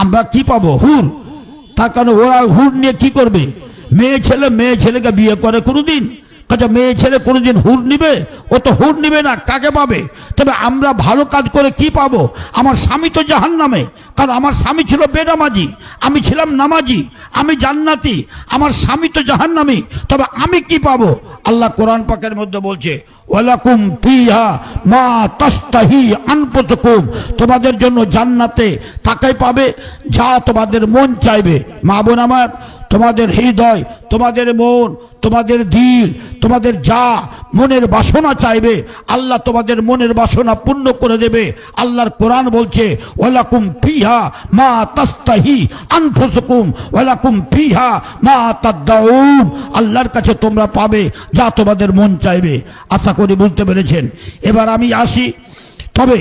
আমরা কি পাবো? হুর। তার কারণে ওরা হুর নিয়ে কি করবে? মেয়ে ছেলেকে বিয়ে করে কোনোদিন? কাজে মেয়ে ছেলে কোনোদিন হুর নিবে? ও তো হুর নিবে না, কাকে পাবে? তবে আমরা ভালো কাজ করে কি পাবো? আমার স্বামী তো জাহান্নামে, কারণ আমার স্বামী ছিল বেনামাজি, আমি ছিলাম নামাজি, আমি জান্নাতি, আমার স্বামী তো জাহান্নামী। তবে আমি কি পাবো? আল্লাহ কোরআন পাকের মধ্যে বলছে, ওয়ালাকুম ফিহা মা তাস্তাহি আনফুসুকুম, তোমাদের জন্য জান্নাতে তাকাই পাবে যা তোমাদের মন চাইবে। মা বোন আমার, তোমাদের হৃদয়, তোমাদের মন, তোমাদের দিল, তোমাদের যা মনের বাসনা চাইবে আল্লাহ তোমাদের মনের বাসনা পূর্ণ করে দেবে। আল্লাহর কোরআন বলছে, ওয়ালাকুম ফিহা মা তাস্তাহি আনফুসুকুম ওয়ালাকুম ফিহা মা তাদউন, আল্লাহর কাছে তোমরা পাবে যা তোমাদের মন চাইবে। আশা করি বুঝতে পেরেছেন। এবার আমি আসি, তবে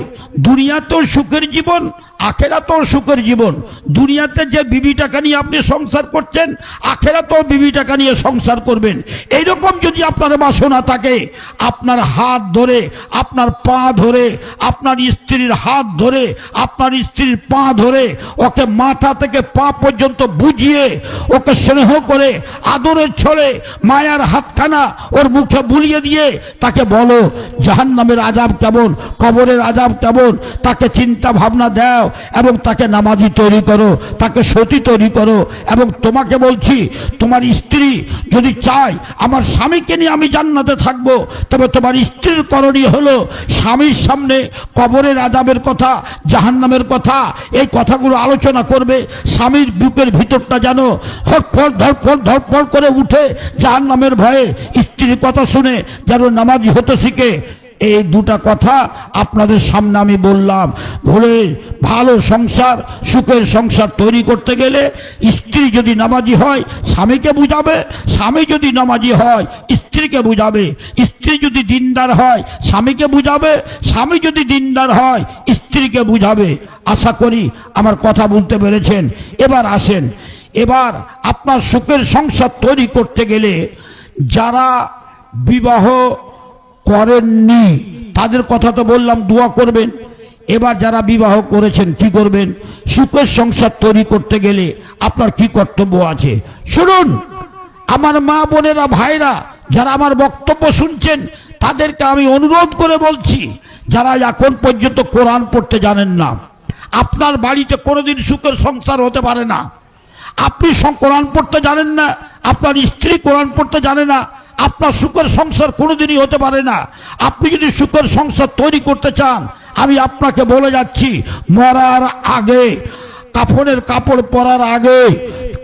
দুনিয়াতেও সুখের জীবন, আখেরাতেও সুখের জীবন। দুনিয়াতে যে বিবি টাকা নিয়ে আপনি সংসার করছেন, আখেরাতেও বিবি টাকা নিয়ে সংসার করবেন। এইরকম যদি আপনার বাসনা থাকে, আপনার হাত ধরে, আপনার পা ধরে, আপনার স্ত্রীর হাত ধরে, আপনার স্ত্রীর পা ধরে, ওকে মাথা থেকে পা পর্যন্ত বুঝিয়ে, ওকে স্নেহ করে, আদরের ছলে মায়ার হাতখানা ওর মুখে বুলিয়ে দিয়ে তাকে বলো জাহান্নামের আযাব কেমন, কবরের আযাব কেমন, তাকে চিন্তা ভাবনা দাও এবং তাকে নামাজি তৈরি করো, তাকে সতী তৈরি করো। এবং তোমাকে বলছি, তোমার স্ত্রী যদি চায় আমার স্বামীকে নিয়ে আমি জান্নাতে থাকবো, তবে তোমার স্ত্রীর করণীয় হলো স্বামীর সামনে কবরের আযাবের কথা, জাহান্নামের কথা, এই কথাগুলো আলোচনা করবে। স্বামীর বুকের ভিতরটা যেন হটফট ধরফট ধরফট করে উঠে জাহান্নামের ভয়ে, স্ত্রীর কথা শুনে যেন নামাজি হতে শিখে। এই দুটা কথা আপনাদের সামনে আমি বললাম। ভুলে ভালো সংসার, সুখের সংসার তৈরি করতে গেলে স্ত্রী যদি নামাজি হয় স্বামীকে বুঝাবে, স্বামী যদি নামাজি হয় স্ত্রীকে বুঝাবে, স্ত্রী যদি দিনদার হয় স্বামীকে বুঝাবে, স্বামী যদি দিনদার হয় স্ত্রীকে বুঝাবে। আশা করি আমার কথা বুঝতে পেরেছেন। এবার আসেন, এবার আপনার সুখের সংসার তৈরি করতে গেলে যারা বিবাহ করেননি তাদের কথা তো বললাম, দোয়া করবেন। এবার যারা বিবাহ করেছেন কি করবেন? সুখের সংসার তৈরি করতে গেলে আপনার কি কর্তব্য আছে শুনুন। আমার মা বোনেরা, ভাইরা, যারা আমার বক্তব্য শুনছেন তাদেরকে আমি অনুরোধ করে বলছি, যারা এখন পর্যন্ত কোরআন পড়তে জানেন না, আপনার বাড়িতে কোনোদিন সুখের সংসার হতে পারে না। আপনি কোরআন পড়তে জানেন না, আপনার স্ত্রী কোরআন পড়তে জানে না, আপনার সুখের সংসার কোনোদিনই হতে পারে না। আপনি যদি সুখের সংসার তৈরি করতে চান, আমি আপনাকে বলে যাচ্ছি, মরার আগে, কাফনের কাপড় পরার আগে,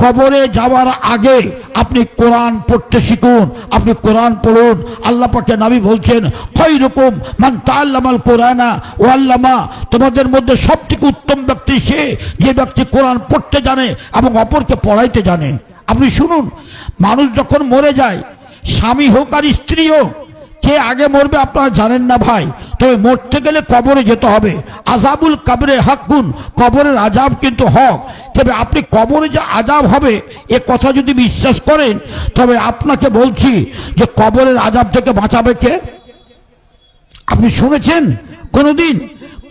কবরে যাওয়ার আগে আপনি কোরআন পড়তে শিখুন। আপনি কোরআন পড়ুন। আল্লাহ পাকের নবী বলছেন, খায়রুকুম মান তাআল্লামাল কুরআনা ওয়া আল্লামা, তোমাদের মধ্যে সবথেকে উত্তম ব্যক্তি সে যে ব্যক্তি কোরআন পড়তে জানে এবং অপরকে পড়াইতে জানে। আপনি শুনুন, মানুষ যখন মরে যায়, স্বামী হোক আর স্ত্রী হোক, কে আগে মরবে আপনারা জানেন না ভাই। তবে মরতে গেলে কবরে যেতে হবে। আযাবুল কবরে হাক্কুন, কবরের আযাব কিন্তু হক। তবে আপনি কবরে যে আযাব হবে এ কথা যদি বিশ্বাস করেন, তবে আপনাকে বলছি যে কবরের আযাব থেকে বাঁচাবে কে? আপনি শুনেছেন কোনোদিন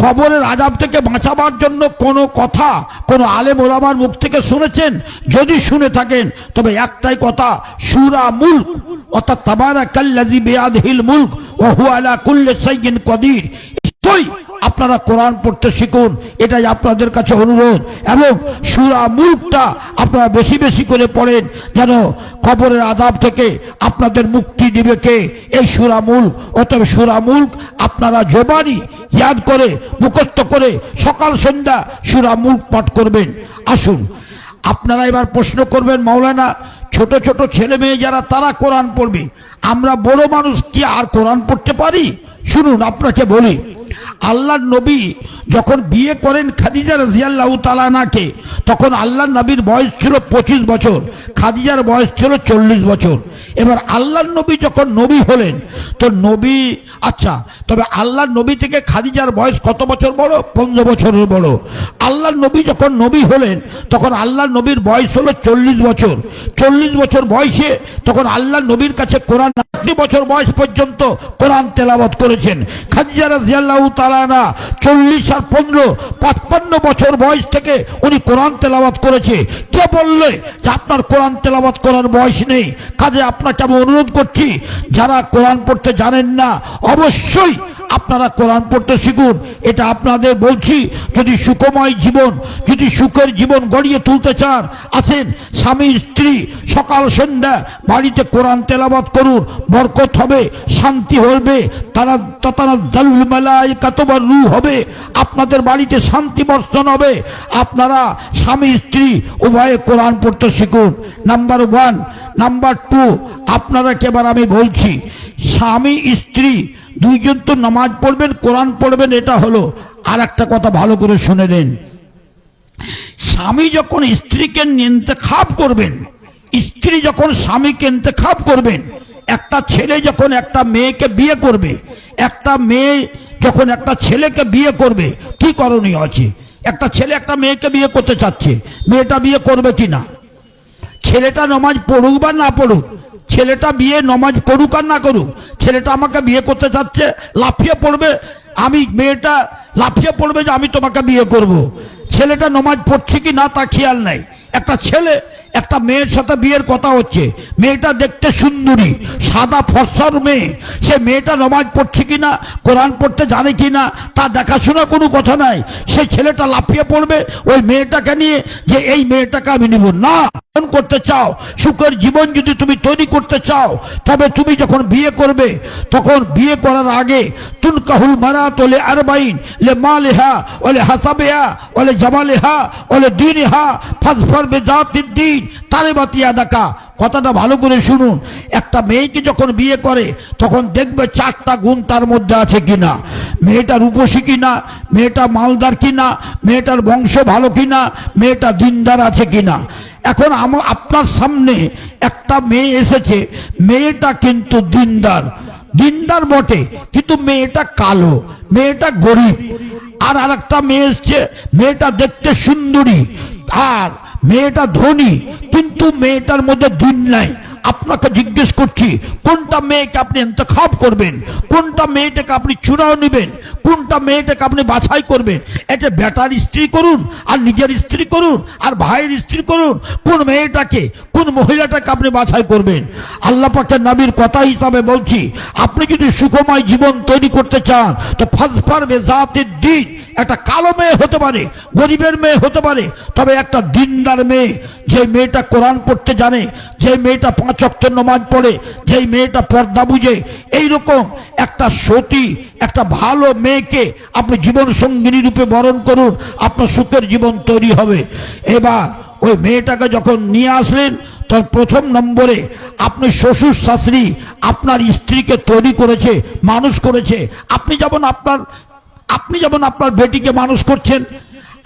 কবরের আযাব থেকে বাঁচাবার জন্য কোনো কথা কোনো আলেম ওলামার মুখ থেকে শুনেছেন? যদি শুনে থাকেন তবে একটাই কথা, সূরা মুলক অর্থাৎ তাবারাকাল্লাযী বিয়াদিহিল মুলক ওয়া হুয়া আলা কুল্লি শাইইন কদির। আপনারা কোরআন পড়তে শিখুন, এটাই আপনাদের কাছে অনুরোধ। এবং সূরা মুলকটা আপনারা বেশি বেশি করে পড়েন, যেন কবরের আযাব থেকে আপনাদের মুক্তি দিবে কে? এই সূরা মুলক। অতএব সূরা মুলক আপনারা জবানি ইয়াদ করে, মুখস্থ করে সকাল সন্ধ্যা সূরা মুলক পাঠ করবেন। আসুন, আপনারা এবার প্রশ্ন করবেন, মাওলানা ছোট ছোট ছেলে মেয়ে যারা তারা কোরআন পড়বে, আমরা বড় মানুষ কি আর কোরআন পড়তে পারি? শুনুন, আপনাকে বলি, আল্লাহর নবী যখন বিয়ে করেন খাদিজা রাদিয়াল্লাহু তাআলা আনহাকে, তখন আল্লাহর নবীর বয়স ছিল 25 বছর, খাদিজার বয়স ছিল 40 বছর। এবার আল্লাহর নবী যখন নবী হলেন, তো নবী, আচ্ছা, তবে আল্লাহর নবী থেকে খাদিজার বয়স কত বছর বড়? 15 বছরের বড়। আল্লাহর নবী যখন নবী হলেন তখন আল্লাহর নবীর বয়স হলো 40 বছর। 40 বছর বয়সে তখন আল্লাহর নবীর কাছে কোরআন বছর বয়স পর্যন্ত কোরআন তেলাওয়াত করেছেন। খাদিজা রাদিয়াল্লাহু তাআলা আনহা 40 আর 15 55 বছর বয়স থেকে উনি কোরআন তেলাওয়াত করেছে। কে বললে যে আপনার কোরআন তেলাওয়াত করার বয়স নেই? কাজে আপনাকে আমি অনুরোধ করছি, যারা কোরআন পড়তে জানেন না অবশ্যই আপনারা কোরআন পড়তে শিখুন। এটা আপনাদের বলছি, যদি সুখময় জীবন, যদি সুখের জীবন গড়িয়ে তুলতে চান, আসেন স্বামী স্ত্রী সকাল সন্ধ্যা বাড়িতে কোরআন তেলাওয়াত করুন। বরকত হবে, শান্তি হবে, তারা তাতানাজ্জালুল মালায়েকাতু ওয়ার রূহ হবে, আপনাদের বাড়িতে শান্তি বর্ষণ হবে। আপনারা স্বামী স্ত্রী উভয়ে কোরআন পড়তে শিখুন, নাম্বার 1। নাম্বার 2, আপনারা কেবার আমি বলছি, স্বামী স্ত্রী দুইজন তো নামাজ পড়বেন, কোরআন পড়বেন, এটা হলো। আর একটা কথা ভালো করে শুনে নেন, স্বামী যখন স্ত্রীকে ইন্তেখাব করবেন, স্ত্রী যখন স্বামীকে ইন্তেখাব করবেন, একটা ছেলে যখন একটা মেয়েকে বিয়ে করবে, একটা মেয়ে যখন একটা ছেলেকে বিয়ে করবে, কি করণীয় আছে? একটা ছেলে একটা মেয়েকে বিয়ে করতে চাচ্ছে, মেয়েটা বিয়ে করবে কি না? ছেলেটা নামাজ পড়ুক বা না পড়ুক, ছেলেটা বিয়ে নামাজ করুক আর না করুক, ছেলেটা আমাকে বিয়ে করতে চাচ্ছে, লাফিয়ে পড়বে, আমি মেয়েটা লাফিয়ে পড়বে যে আমি তোমাকে বিয়ে করব। ছেলেটা নামাজ পড়ছে কি না তা খেয়াল নাই। একটা ছেলে একটা মেয়ের সাথে বিয়ের কথা হচ্ছে, মেয়েটা দেখতে সুন্দরী, সাদা ফর্সার মেয়ে, সে মেয়েটা নামাজ পড়ছে কিনা, কোরআন পড়তে জানে কিনা তা দেখাশোনা কোনো কথা নাই। সেই ছেলেটা লাফিয়ে পড়বে ওই মেয়েটাকে নিয়ে যে এই মেয়েটাকে আমি নিব না। করতে চাও, সুখের জীবন যদি তুমি তৈরি করতে চাও, তবে তুমি যখন বিয়ে করবে, তখন বিয়ে করার আগে তুনকাহুল মারাত ওলে আরবাইন লে মালিহা ওলে হাসাবিহা ওলে জামালিহা ওলে দীনিহা ফাজফার বিযাতিদ দ্বীন তারিবাতিয়া দেখা। কথাটা ভালো করে শুনুন, একটা মেয়েকে যখন বিয়ে করে তখন দেখবে 4টা গুণ তার মধ্যে আছে কিনা। মেয়েটা রূপসী কিনা, মেয়েটা মালদার কিনা, মেয়েটার বংশ ভালো কিনা, মেয়েটা দিনদার আছে কিনা। এখন আপনার সামনে একটা মেয়ে এসেছে, মেয়েটা কিন্তু দিনদার বটে, কিন্তু মেয়েটা কালো, মেয়েটা গরিব। আর আরেকটা মেয়ে এসছে, মেয়েটা দেখতে সুন্দরী আর মেয়েটা ধনী, কিন্তু মেয়েটার মধ্যে দিন নাই। আপনাকে জিজ্ঞেস করছি, কোনটা মেয়েকে আপনি ইন্তেখাব করবেন? কোনটা মেয়েটাকে আপনি চূড়াও নেবেন? কোনটা মেয়েটাকে আপনি বাছাই করবেন? এটা বেটার স্ত্রী করুন, আর নিজের স্ত্রী করুন, আর ভাইয়ের স্ত্রী করুন, কোন মেয়েটাকে, কোন মহিলাটাকে আপনি বাছাই করবেন? আল্লাহ পাকের নবীর কথা হিসাবে বলছি, আপনি যদি সুখময় জীবন তৈরি করতে চান তো ফাজফার বিযাতিদ দ্বীন, একটা কালো মেয়ে হতে পারে, গরিবের মেয়ে হতে পারে, তবে একটা দিনদার মেয়ে, যে মেয়েটা কোরআন পড়তে জানে, যে মেয়েটা 5 ওয়াক্ত নামাজ পড়ে, যে মেয়েটা পর্দা বুঝে, এইরকম একটা সতী, একটা ভালো মেয়েকে আপনি জীবন সঙ্গিনী রূপে বরণ করুন, আপনার সুখের জীবন তৈরি হবে। এবার ওই মেয়েটাকে যখন নিয়ে আসলেন, তখন প্রথম নম্বরে আপনি শ্বশুর শাশুড়ি আপনার স্ত্রীকে তৈরি করেছে, মানুষ করেছে। আপনি যেমন আপনার বেটিকে মানুষ করছেন,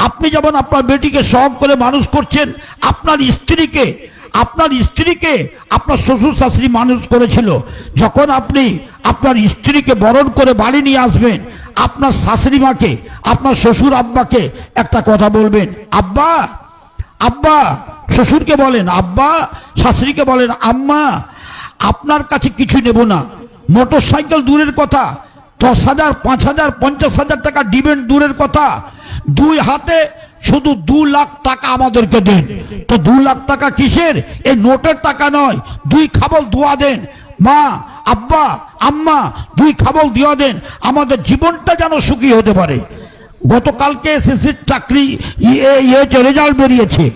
আপনি যেমন আপনার বেটিকে শখ করে মানুষ করছেন, আপনার স্ত্রীকে আপনার শ্বশুর শাশুড়ি মানুষ করেছিল। যখন আপনি আপনার স্ত্রীকে বরণ করে বাড়ি নিয়ে আসবেন, আপনার শাশুড়ি মাকে, আপনার শ্বশুর আব্বাকে একটা কথা বলবেন, আব্বা আব্বা। শ্বশুরকে বলেন আব্বা, শাশুড়িকে বলেন আম্মা। আপনার কাছে কিছু নেব না, মোটর সাইকেল দূরের কথা, 10,000, 5,000, 50,000 টাকা ডিবেন্ট দূরের কথা, 2 হাতে শুধু 2 লাখ টাকা আমাদেরকে দেন। তো 2 লাখ টাকা কিসের? এই নোটের টাকা নয়, 2 খাবল দোয়া দেন। মা, আব্বা, আম্মা, 2 খাবল দোয়া দেন, আমাদের জীবনটা যেন সুখী হতে পারে। গতকালকে এসএসসির চাকরি রেজাল্ট বেরিয়েছে।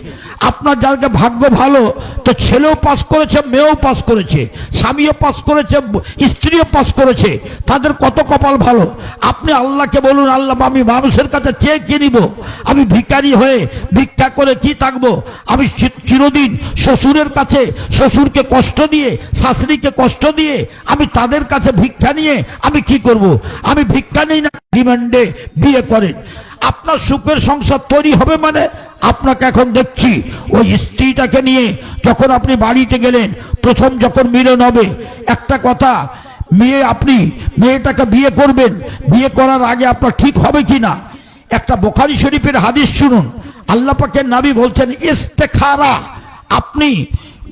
আপনার যাকে ভাগ্য ভালো, তো ছেলেও পাস করেছে, মেয়েও পাস করেছে, স্বামীও পাস করেছে, স্ত্রীও পাস করেছে, তাদের কত কপাল ভালো। আপনি আল্লাহকে বলুন, আল্লাহ আমি মানুষের কাছে চেয়ে কি নিব? আমি ভিখারি হয়ে ভিক্ষা করে কি থাকবো? আমি চিরদিন শ্বশুরের কাছে, শ্বশুরকে কষ্ট দিয়ে, শাশুড়িকে কষ্ট দিয়ে আমি তাদের কাছে ভিক্ষা নিয়ে আমি কি করব? আমি ভিক্ষা নিই না, ডিমান্ডে বিয়ে করেন। আপনার সুখের সংসার তৈরি হবে মানে আপনাকে এখন দেখছি ওই স্ত্রীটাকে নিয়ে যখন আপনি বাড়িতে গেলেন, প্রথম যখন মিলন হবে, একটা কথা, আপনি মেয়েটাকে বিয়ে করবেন, বিয়ে করার আগে আপনার ঠিক হবে কিনা একটা বুখারী শরীফের হাদিস শুনুন। আল্লাহ পাকের নবী বলছেন ইস্তেখারা, আপনি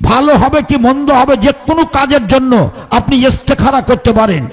ভালো হবে কি মন্দ হবে, যে কোনো কাজের জন্য আপনি ইস্তেখারা করতে পারেন।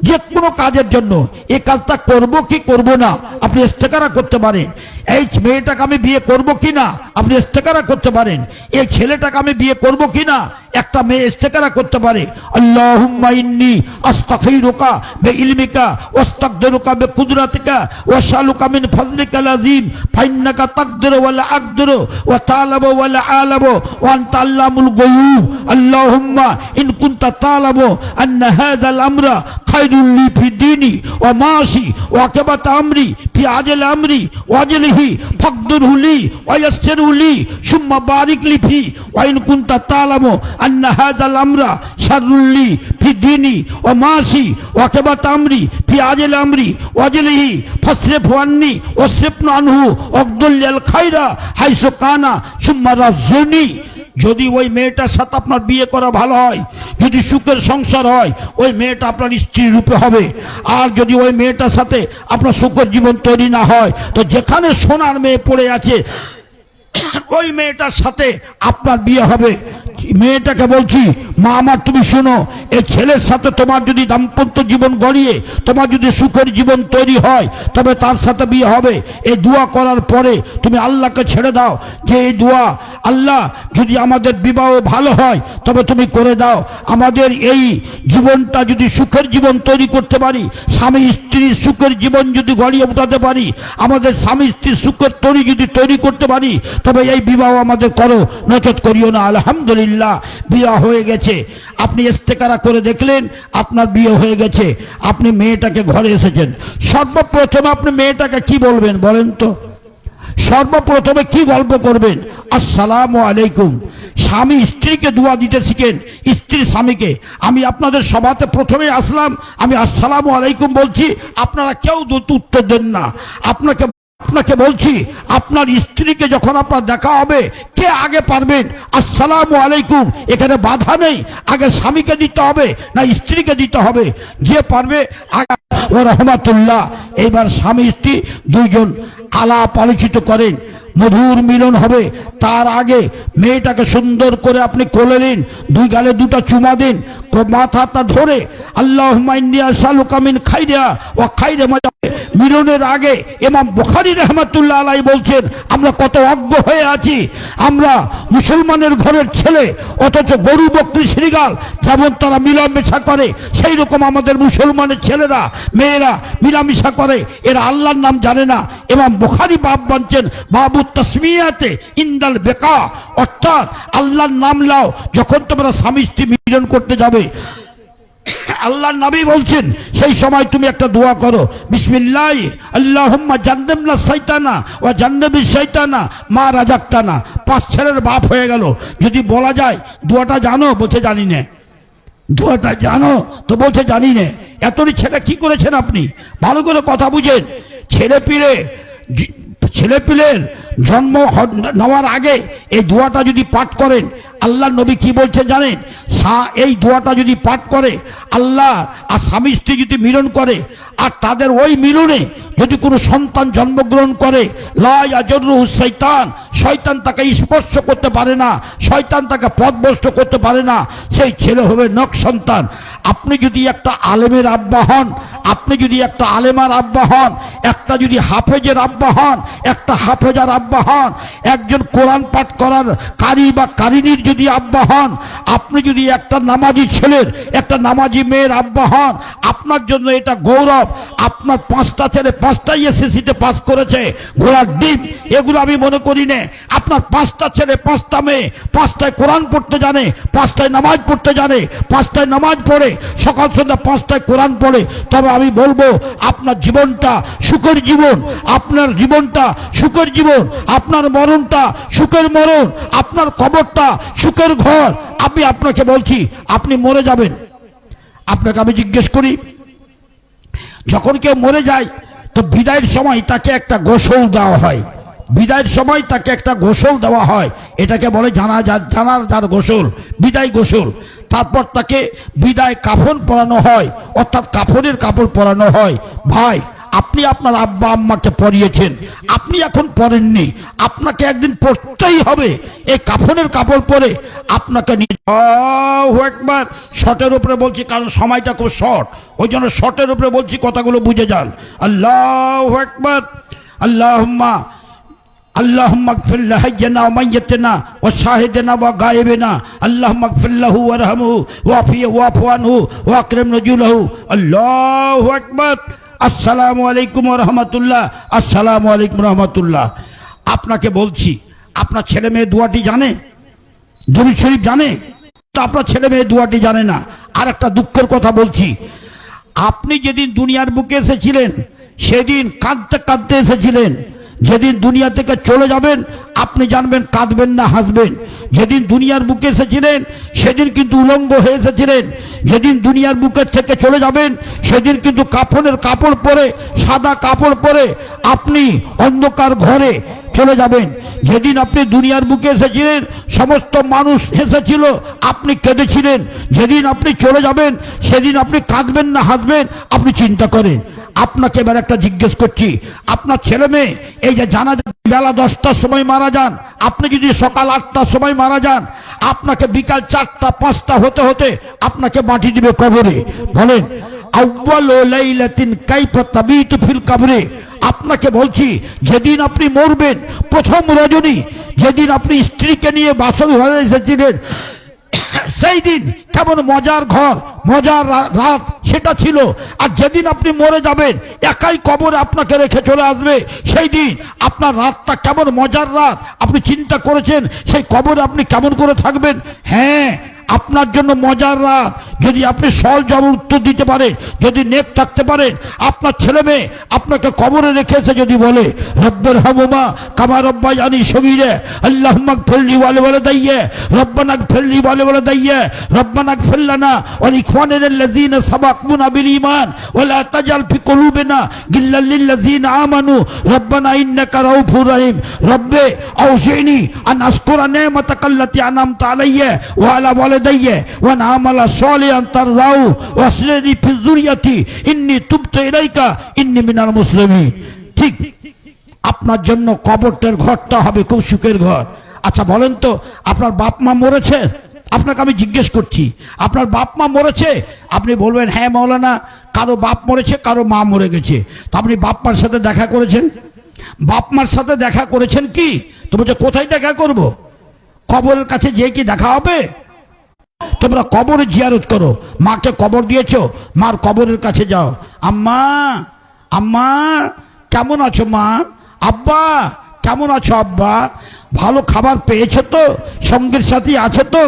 যে কোনো কাজের জন্য এই কাজটা করব কি করব না আপনি ইস্তেখারা করতে পারেন। এই মেয়েটাকে আমি বিয়ে করব কি না আপনি ইস্তেখারা করতে পারেন। এই ছেলেটাকে আমি বিয়ে করব কি না একটা মেয়ে ইস্তেখারা করতে পারে। আল্লাহুম্মা ইন্নী আস্তাগফিরুকা বিইলমিকা ওয়াস্তাগদিরুকা বিকুদরাতিকা ওয়াসআলুকা মিন ফাজলিকাল আযীম ফাইন্নাকা তাকদিরু ওয়া লা আকদিরু ওয়া তা'লামু ওয়া লা আ'লামু ওয়া আনতা আল্লামুল গুয়ুব। আল্লাহুম্মা ইন কুনতা তা'লামু আন্না হাযাল আমরা খায়রুল লি ফি দীনি ওয়া মাশি ওয়া আকিবাত আমরি ফি আজল আমরি ওয়া আজলিহি ফাকদিরহু লি ওয়া ইয়াসসিরহু লি সুম্মা বারিক লি ফি ওয়া ইন কুনতা তা'লামু আন্না হাযাল আমরা শাররুল লি ফি দীনি ওয়া মাশি ওয়া আকিবাত আমরি ফি আজল আমরি ওয়া আজলিহি ফাসরিফহু আন্নি ওয়াসরিফনু আনহু ওয়াকদুল খায়রা হাইসু কানা সুম্মা রাজ্জুনি। যদি ওই মেয়েটার সাথে আপনার বিয়ে করা ভালো হয়, যদি সুখের সংসার হয়, ওই মেয়েটা আপনার স্ত্রী রূপে হবে। আর যদি ওই মেয়েটার সাথে আপনার সুখের জীবন তৈরি না হয়, তো যেখানে সোনার মেয়ে পড়ে আছে ওই মেয়েটার সাথে আপনার বিয়ে হবে। মেয়েটাকে বলছি, মা আমার তুমি শোনো, এই ছেলের সাথে তোমার যদি দাম্পত্য জীবন গড়িয়ে তোমার যদি সুখের জীবন তৈরি হয়, তবে তার সাথে বিয়ে হবে। এই দোয়া করার পরে তুমি আল্লাহকে ছেড়ে দাও যে এই দোয়া, আল্লাহ যদি আমাদের বিবাহ ভালো হয় তবে তুমি করে দাও। আমাদের এই জীবনটা যদি সুখের জীবন তৈরি করতে পারি, স্বামী স্ত্রীর সুখের জীবন যদি গড়িয়ে উঠাতে পারি, আমাদের স্বামী স্ত্রীর সুখের তৈরি যদি তৈরি করতে পারি, তবে এই বিবাহ আমাদের করো, নচেত করিও না। আলহামদুলিল্লাহ বিয়ে হয়ে গেছে, আপনি ইস্তেখারা করে দেখলেন আপনার বিয়ে হয়ে গেছে, আপনি মেয়েটাকে ঘরে এসেছেন। সর্বপ্রথমে আপনি মেয়েটাকে কি বলবেন বলেন তো? সর্বপ্রথমে কি গল্প করবেন? আসসালামু আলাইকুম। স্বামী স্ত্রীকে দোয়া দিতে শিখেন, স্ত্রী স্বামীকে। আমি আপনাদের সভাতে প্রথমে আসলাম, আমি আসসালামু আলাইকুম বলছি, আপনারা কেউ উত্তর দেন না। আপনাকে বলছি, আপনার স্ত্রীকে যখন আপনার দেখা হবে, কে আগে পারবেন আসসালামু আলাইকুম, এখানে বাধা নেই। আগে স্বামীকে দিতে হবে না স্ত্রীকে দিতে হবে? যে পারবে ও রহমাতুল্লাহ। এইবার স্বামী স্ত্রী দুইজন আলাপ আলোচিত করেন, মধুর মিলন হবে। তার আগে মেয়েটাকে সুন্দর করে আপনি কোলে নিন, দুই গালে দুটা চুমা দিন, মাথাটা ধরে আল্লাহুম্মা ইন্নী আসআলুকা মিন খাইরিহা ওয়া খাইরি মা। মিলনের আগে ইমাম বুখারী রাহমাতুল্লাহ আলাইহি বলছেন, আমরা কত অজ্ঞ হয়ে আছি। আমরা মুসলমানের ঘরের ছেলে, অথচ গরু বকরি শ্রীগাল যেমন তারা মিলামেশা করে, সেই রকম আমাদের মুসলমানের ছেলেরা মেয়েরা মিলামেশা করে। এরা আল্লাহর নাম জানে না। ইমাম বুখারী বাব বানছেন বাবু তাসমিয়াতে ইনদাল বেকা, অর্থাৎ আল্লাহর নাম লাও যখন তোমরা স্বামী স্ত্রী মিলন করতে যাবে। আল্লাহর নবী বলছেন সেই সময় তুমি একটা দোয়া করো, বিসমিল্লাহ আল্লাহুম্মা জান্নিবনা শাইতানা ওয়া জান্নিবিশ শাইতানা মা রাযাকতানা। 5 ছেলের বাপ হয়ে গেল। যদি বলা যায় দোয়াটা জানো, বলছে জানি না। দোয়াটা জানো তো বলছে জানি না। এতটি ছেলে কি করেছেন আপনি? ভালো করে কথা বুঝেন। ছেলেপিলের জন্ম নেওয়ার আগে এই দোয়াটা যদি পাঠ করেন, আল্লাহ নবী কি বলছে জানেন? এই দোয়াটা যদি পাঠ করে, আল্লাহ আর স্বামী স্ত্রী যদি মিলন করে, আর তাদের ওই মিলনে যদি কোনো সন্তান জন্মগ্রহণ করে, লা ইয়াজুরুহু শাইতান, শয়তান তাকে স্পর্শ করতে পারে না, শয়তান তাকে পথভ্রষ্ট করতে পারে না। সেই ছেলে হবে নক সন্তান। আপনি যদি একটা আলেমের আব্বা হন, আপনি যদি একটা আলেমার আব্বা হন, একটা যদি হাফেজের আব্বা হন, একটা হাফেজার আব্বা হন, একজন কোরআন পাঠ করার কারি বা কারিনীর যদি আব্বা হন, আপনি যদি একটা নামাজি ছেলের একটা নামাজি মেয়ের আব্বা হন, আপনার জন্য এটা গৌরব। আপনার 5টা ছেলে 5টাই এসএসসিতে পাস করেছে, ঘোড়ার ডিম এগুলো আমি মনে করি না। আপনার 5টা ছেলে 5টা মেয়ে 5টায় কোরআন পড়তে জানে, 5টায় নামাজ পড়তে জানে, 5টায় নামাজ পড়ে, সকাল সন্ধ্যা 5টায় কোরআন পড়ে, তবে আমি বলবো আপনার জীবনটা সুখের জীবন, আপনার জীবনটা সুখের জীবন, আপনার মরণটা সুখের মরণ, আপনার কবরটা সুখের ঘর। আমি আপনাকে বলছি, আপনি মরে যাবেন। আপনাকে আমি জিজ্ঞেস করি, যখন কেউ মরে যায় তো বিদায়ের সময় তাকে একটা গোসল দেওয়া হয়, বিদায়ের সময় তাকে একটা গোসল দেওয়া হয়, এটাকে বলে জানাজার গোসল, বিদায় গোসল। তারপর তাকে বিদায় কাফন পরানো হয়, অর্থাৎ কাফনের কাপড় পরানো হয়। ভাই আপনি আপনার আব্বা আম্মাকে পরিয়েছেন, আপনি এখন পরেননি, আপনাকে একদিন পড়তেই হবে। এই কাফনের কাপড় পরে আপনাকে আল্লাহু আকবার। শর্টের উপরে বলছি কারণ সময়টা খুব শর্ট, ওই জন্য শর্টের উপরে বলছি, কথাগুলো বুঝে যান। আল্লাহু আকবার। আল্লাহুম্মা আল্লাহুম্মা ইগফির লিহাইয়িনা ওয়া মাইয়িতিনা ওয়া শাহিদিনা ওয়া গায়িবিনা। আল্লাহুম্মা ইগফির লাহু ওয়ারহামহু ওয়াফু আনহু ওয়া আকরিম নুজুলাহু। আল্লাহু আকবার। আসসালামু আলাইকুম ওয়া রাহমাতুল্লাহ। আসসালামু আলাইকুম ওয়া রাহমাতুল্লাহ। আপনাকে বলছি, আপনার ছেলে মেয়ে দোয়াটি জানে? দুরূদ শরীফ জানে? তো আপনার ছেলে মেয়ে দোয়াটি জানে না। আর একটা দুঃখের কথা বলছি, আপনি যেদিন দুনিয়ার বুকে এসেছিলেন সেদিন কাঁদতে কাঁদতে এসেছিলেন। যেদিন দুনিয়া থেকে চলে যাবেন আপনি জানবেন কাঁদবেন না হাসবেন। যেদিন দুনিয়ার বুকে এসেছিলেন সেদিন কিন্তু উলঙ্গ হয়ে এসেছিলেন। যেদিন দুনিয়ার বুকের থেকে চলে যাবেন সেদিন কিন্তু কাফনের কাপড় পরে, সাদা কাপড় পরে আপনি অন্ধকার ঘরে চলে যাবেন। যেদিন আপনি দুনিয়ার বুকে এসেছিলেন সমস্ত মানুষ হেসেছিল, আপনি কেঁদেছিলেন। যেদিন আপনি চলে যাবেন সেদিন আপনি কাঁদবেন না হাসবেন আপনি চিন্তা করেন। আপনাকে এবার একটা জিজ্ঞেস করছি, আপনার ছেলে মেয়ে এই যে জানাজা বেলা 10টার সময় মারা যান, আপনি যদি সকাল 8টার সময় মারা যান, আপনাকে বিকাল 4টা 5টা হতে হতে আপনাকে মাটি দিবে কবরে। বলেন আউয়ালু লাইলাতিন কাইফা তাবিতু ফিল কবরে। আপনাকে বলছি যেদিন আপনি মরবেন প্রথম রজনী, যেদিন আপনি স্ত্রীকে নিয়ে বাসর ঘরে এসেছিলেন, সেই দিন কেমন মজার ঘর, মজার রাত সেটা ছিল। আর যেদিন আপনি মরে যাবেন একাই কবরে আপনাকে রেখে চলে আসবে, সেই দিন আপনার রাতটা কেমন মজার রাত আপনি চিন্তা করেছেন? সেই কবরে আপনি কেমন করে থাকবেন? হ্যাঁ, আপনার জন্য মজার রাত। যদি আপনি সহজ জবাব উত্তর দিতে পারেন, যদি নেক থাকতে পারেন, আপনার ছেলে মেয়ে আপনাকে কবরে রেখেছে যদি বলে রব্বের হামুমা কামা রব্বায়ানি সগীরা আল্লাহুম্মা ইগফিরলি ওয়া লিওয়ালিদাইয়া রব্বানা ইগফিরলি ওয়া লিওয়ালিদাইয়া রব্বানা ইগফির লানা ওয়া লিইখওয়ানিনা আল্লাযীনা সাবাকুনা বিল ঈমান ওয়া লা তাজাল ফি কুলুবিনা গিল্লাল লিল্লাযীনা আমানু রব্বানা ইন্নাকা রাউফুর রহিম। রব্বে আউজিনি আন আশকুরা নি'মাতাকা আল্লাতী আন'আমতা আলাইয়া ওয়া আলা ওয়ালিদাইয়া ওয়া না'মালা সালিহান তারজাউ ওয়া আসলিনি ফি যুররিয়াতি ইন্নী তুবতু ইলাইকা ইন্নী মিনাল মুসলিমিন। ঠিক আপনার জন্য কবরটার ঘরটা হবে খুব সুখের ঘর। আচ্ছা বলেন তো, আপনার বাপ মা মরেছে? আপনাকে আমি জিজ্ঞেস করছি, আপনার বাপ মা মরেছে? আপনি বলবেন হ্যাঁ মাওলানা, কারো বাপ মরেছে, কারো মা মরে গেছে। তো আপনি বাপ মার সাথে দেখা করেছেন? বাপ মার সাথে দেখা করেছেন কি? তো বলছে কোথায় দেখা করব? কবরের কাছে যে কি দেখা হবে? তোমরা কবরে জিয়ারত করো। মাকে কবর দিয়েছো, মার কবরের কাছে যাও। আম্মা, আম্মা কেমন আছো মা? আব্বা কেমন আছো আব্বা? ভালো খাবার পেয়েছো তো? সঙ্গের সাথী আছে তো?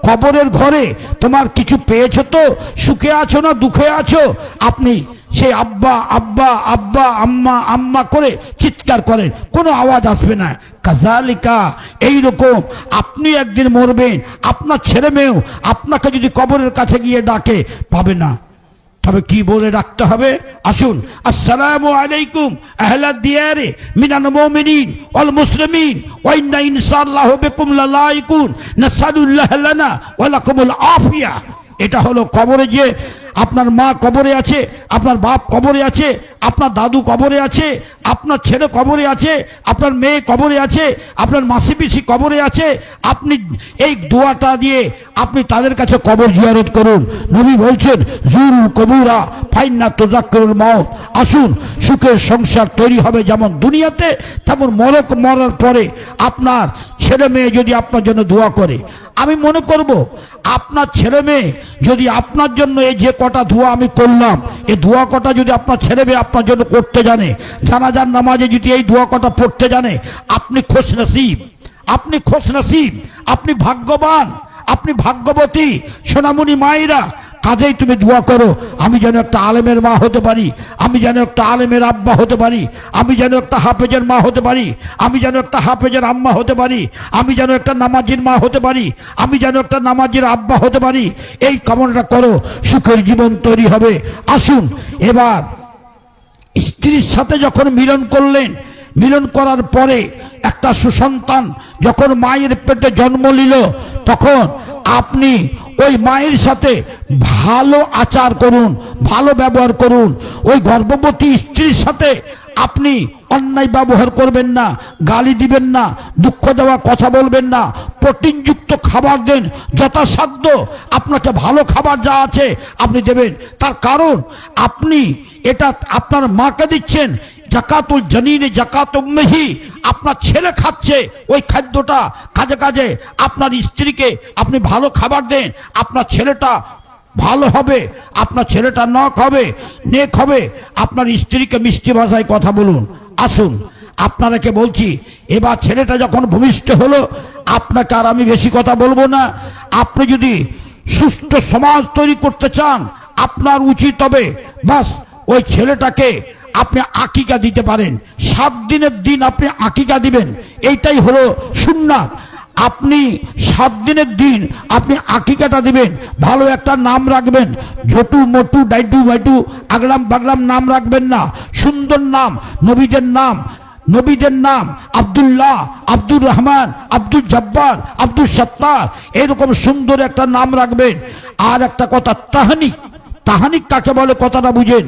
কবরের ঘরে তোমার কিছু পেয়েছো তো? সুখে আছো না দুঃখে আছো? আপনি সেই আব্বা আব্বা আব্বা আম্মা আম্মা করে চিৎকার করেন, কোনো আওয়াজ আসবে না। কাযালিকা এইরকম আপনি একদিন মরবেন, আপনার ছেলে মেয়েও আপনাকে যদি কবরের কাছে গিয়ে ডাকে পাবে না। তবে কি বলে রাখতে হবে? আসুন, আসসালামু আলাইকুম আহলাদ দিয়ারে মিনাল মুমিনিন ওয়াল মুসলিমিন ওয়া ইন্না ইনশাআল্লাহু বিকুম লালাইকুন নাসালুল্লাহ লানা ওয়া লাকুমুল আফিয়া। এটা হলো কবরে যে আপনার মা কবরে আছে, আপনার বাপ কবরে আছে, আপনার দাদু কবরে আছে, আপনার ছেলে কবরে আছে, আপনার মেয়ে কবরে আছে, আপনার মাসি পিসি কবরে আছে। আপনি এই দোয়াটা দিয়ে আপনি তাদের কাছে কবর জিয়ারত করুন। নবী বলছেন জুরুল কবুরা ফাইন্না তুযাক্কিরুল মাউত। আসুন, সুখের সংসার তৈরি হবে যেমন দুনিয়াতে, তেমন মরার পরে আপনার ছেলে মেয়ে যদি আপনার জন্য দোয়া করে, আমি মনে করব আপনার ছেলে মেয়ে যদি আপনার জন্য এই যে কটা দোয়া আমি করলাম, এই দোয়া কটা যদি আপনার ছেলে মেয়ে আপনার জন্য করতে জানে, জানাজার নামাজে যদি এই দোয়া কটা পড়তে জানে, আপনি খুশনসিব, আপনি খুশনসিব, আপনি ভাগ্যবান, আপনি ভাগ্যবতী। সোনামণি মায়েরা, কাজেই তুমি দোয়া করো আমি যেন একটা আলেমের মা হতে পারি, আমি যেন একটা আলেমের আব্বা হতে পারি, আমি যেন একটা হাফেজের মা হতে পারি, আমি যেন একটা হাফেজের আম্মা হতে পারি, আমি যেন একটা নামাজির মা হতে পারি, আমি যেন একটা নামাজির আব্বা হতে পারি। এই কামনাটা করো, সুখের জীবন তৈরি হবে। আসুন, এবার স্ত্রীর সাথে যখন মিলন করলেন, মিলন করার পরে একটা সুসন্তান যখন মায়ের পেটে জন্ম নিল, তখন আপনি ওই মায়ের সাথে ভালো আচার করুন, ভালো ব্যবহার করুন। ওই গর্ভবতী স্ত্রীর সাথে আপনি অন্যায় ব্যবহার করবেন না, গালি দিবেন না, দুঃখ দেওয়া কথা বলবেন না, প্রোটিনযুক্ত খাবার দেন, যথাসাধ্য আপনাকে ভালো খাবার যা আছে আপনি দেবেন। তার কারণ আপনি এটা আপনার মাকে দিচ্ছেন, জাকাতুল জানিনে জাকাত উম্মিহি, আপনার ছেলে খাচ্ছে ওই খাদ্যটা, কাজে কাজে আপনার স্ত্রীকে আপনি ভালো খাবার দেন, আপনার ছেলেটা ভালো হবে, আপনার ছেলেটা নক হবে, নেক হবে। আপনার স্ত্রীকে মিষ্টি ভাষায় কথা বলুন। আসুন আপনারাকে বলছি, এবার ছেলেটা যখন ভূমিষ্ঠ হলো, আপনাকে আর আমি বেশি কথা বলবো না। আপনি যদি সুস্থ সমাজ তৈরি করতে চান, আপনার উচিত হবে বাস ওই ছেলেটাকে আপনি আকিকা দিতে পারেন। 7 দিনের দিন আপনি আকিকা দিবেন, এইটাই হলো সুন্নাত। আপনি 7 দিনের দিন আপনি আকিকাটা দিবেন, ভালো একটা নাম রাখবেন, ঝটু মটু ডাইটু বাইটু আগলাম বাগলাম নাম রাখবেন না, সুন্দর নাম, নবীদের নাম, নবীদের নাম আব্দুল্লাহ, আব্দুর রহমান, আব্দুল জব্বার, আব্দুল সত্তার, এরকম সুন্দর একটা নাম রাখবেন। আর একটা কথা, তাহানিক, তাহানিক কাকে বলে কথাটা বুঝেন।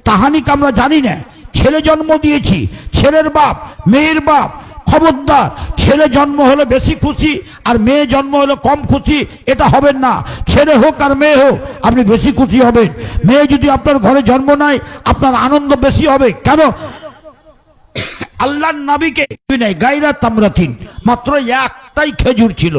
তাহানিক আমরা জানি না, ছেলে জন্ম দিয়েছি, ছেলের বাপ, মেয়ের বাপ, খবরদার ছেলে জন্ম হলে বেশি খুশি আর মেয়ে জন্ম হলে কম খুশি এটা হবেন না। ছেলে হোক আর মেয়ে হোক আপনি বেশি খুশি হবেন। মেয়ে যদি আপনার ঘরে জন্ম নেয় আপনার আনন্দ বেশি হবে। কেন? আল্লাহর নবীকে গায়রা তামরাতিন, মাত্র একটাই খেজুর ছিল,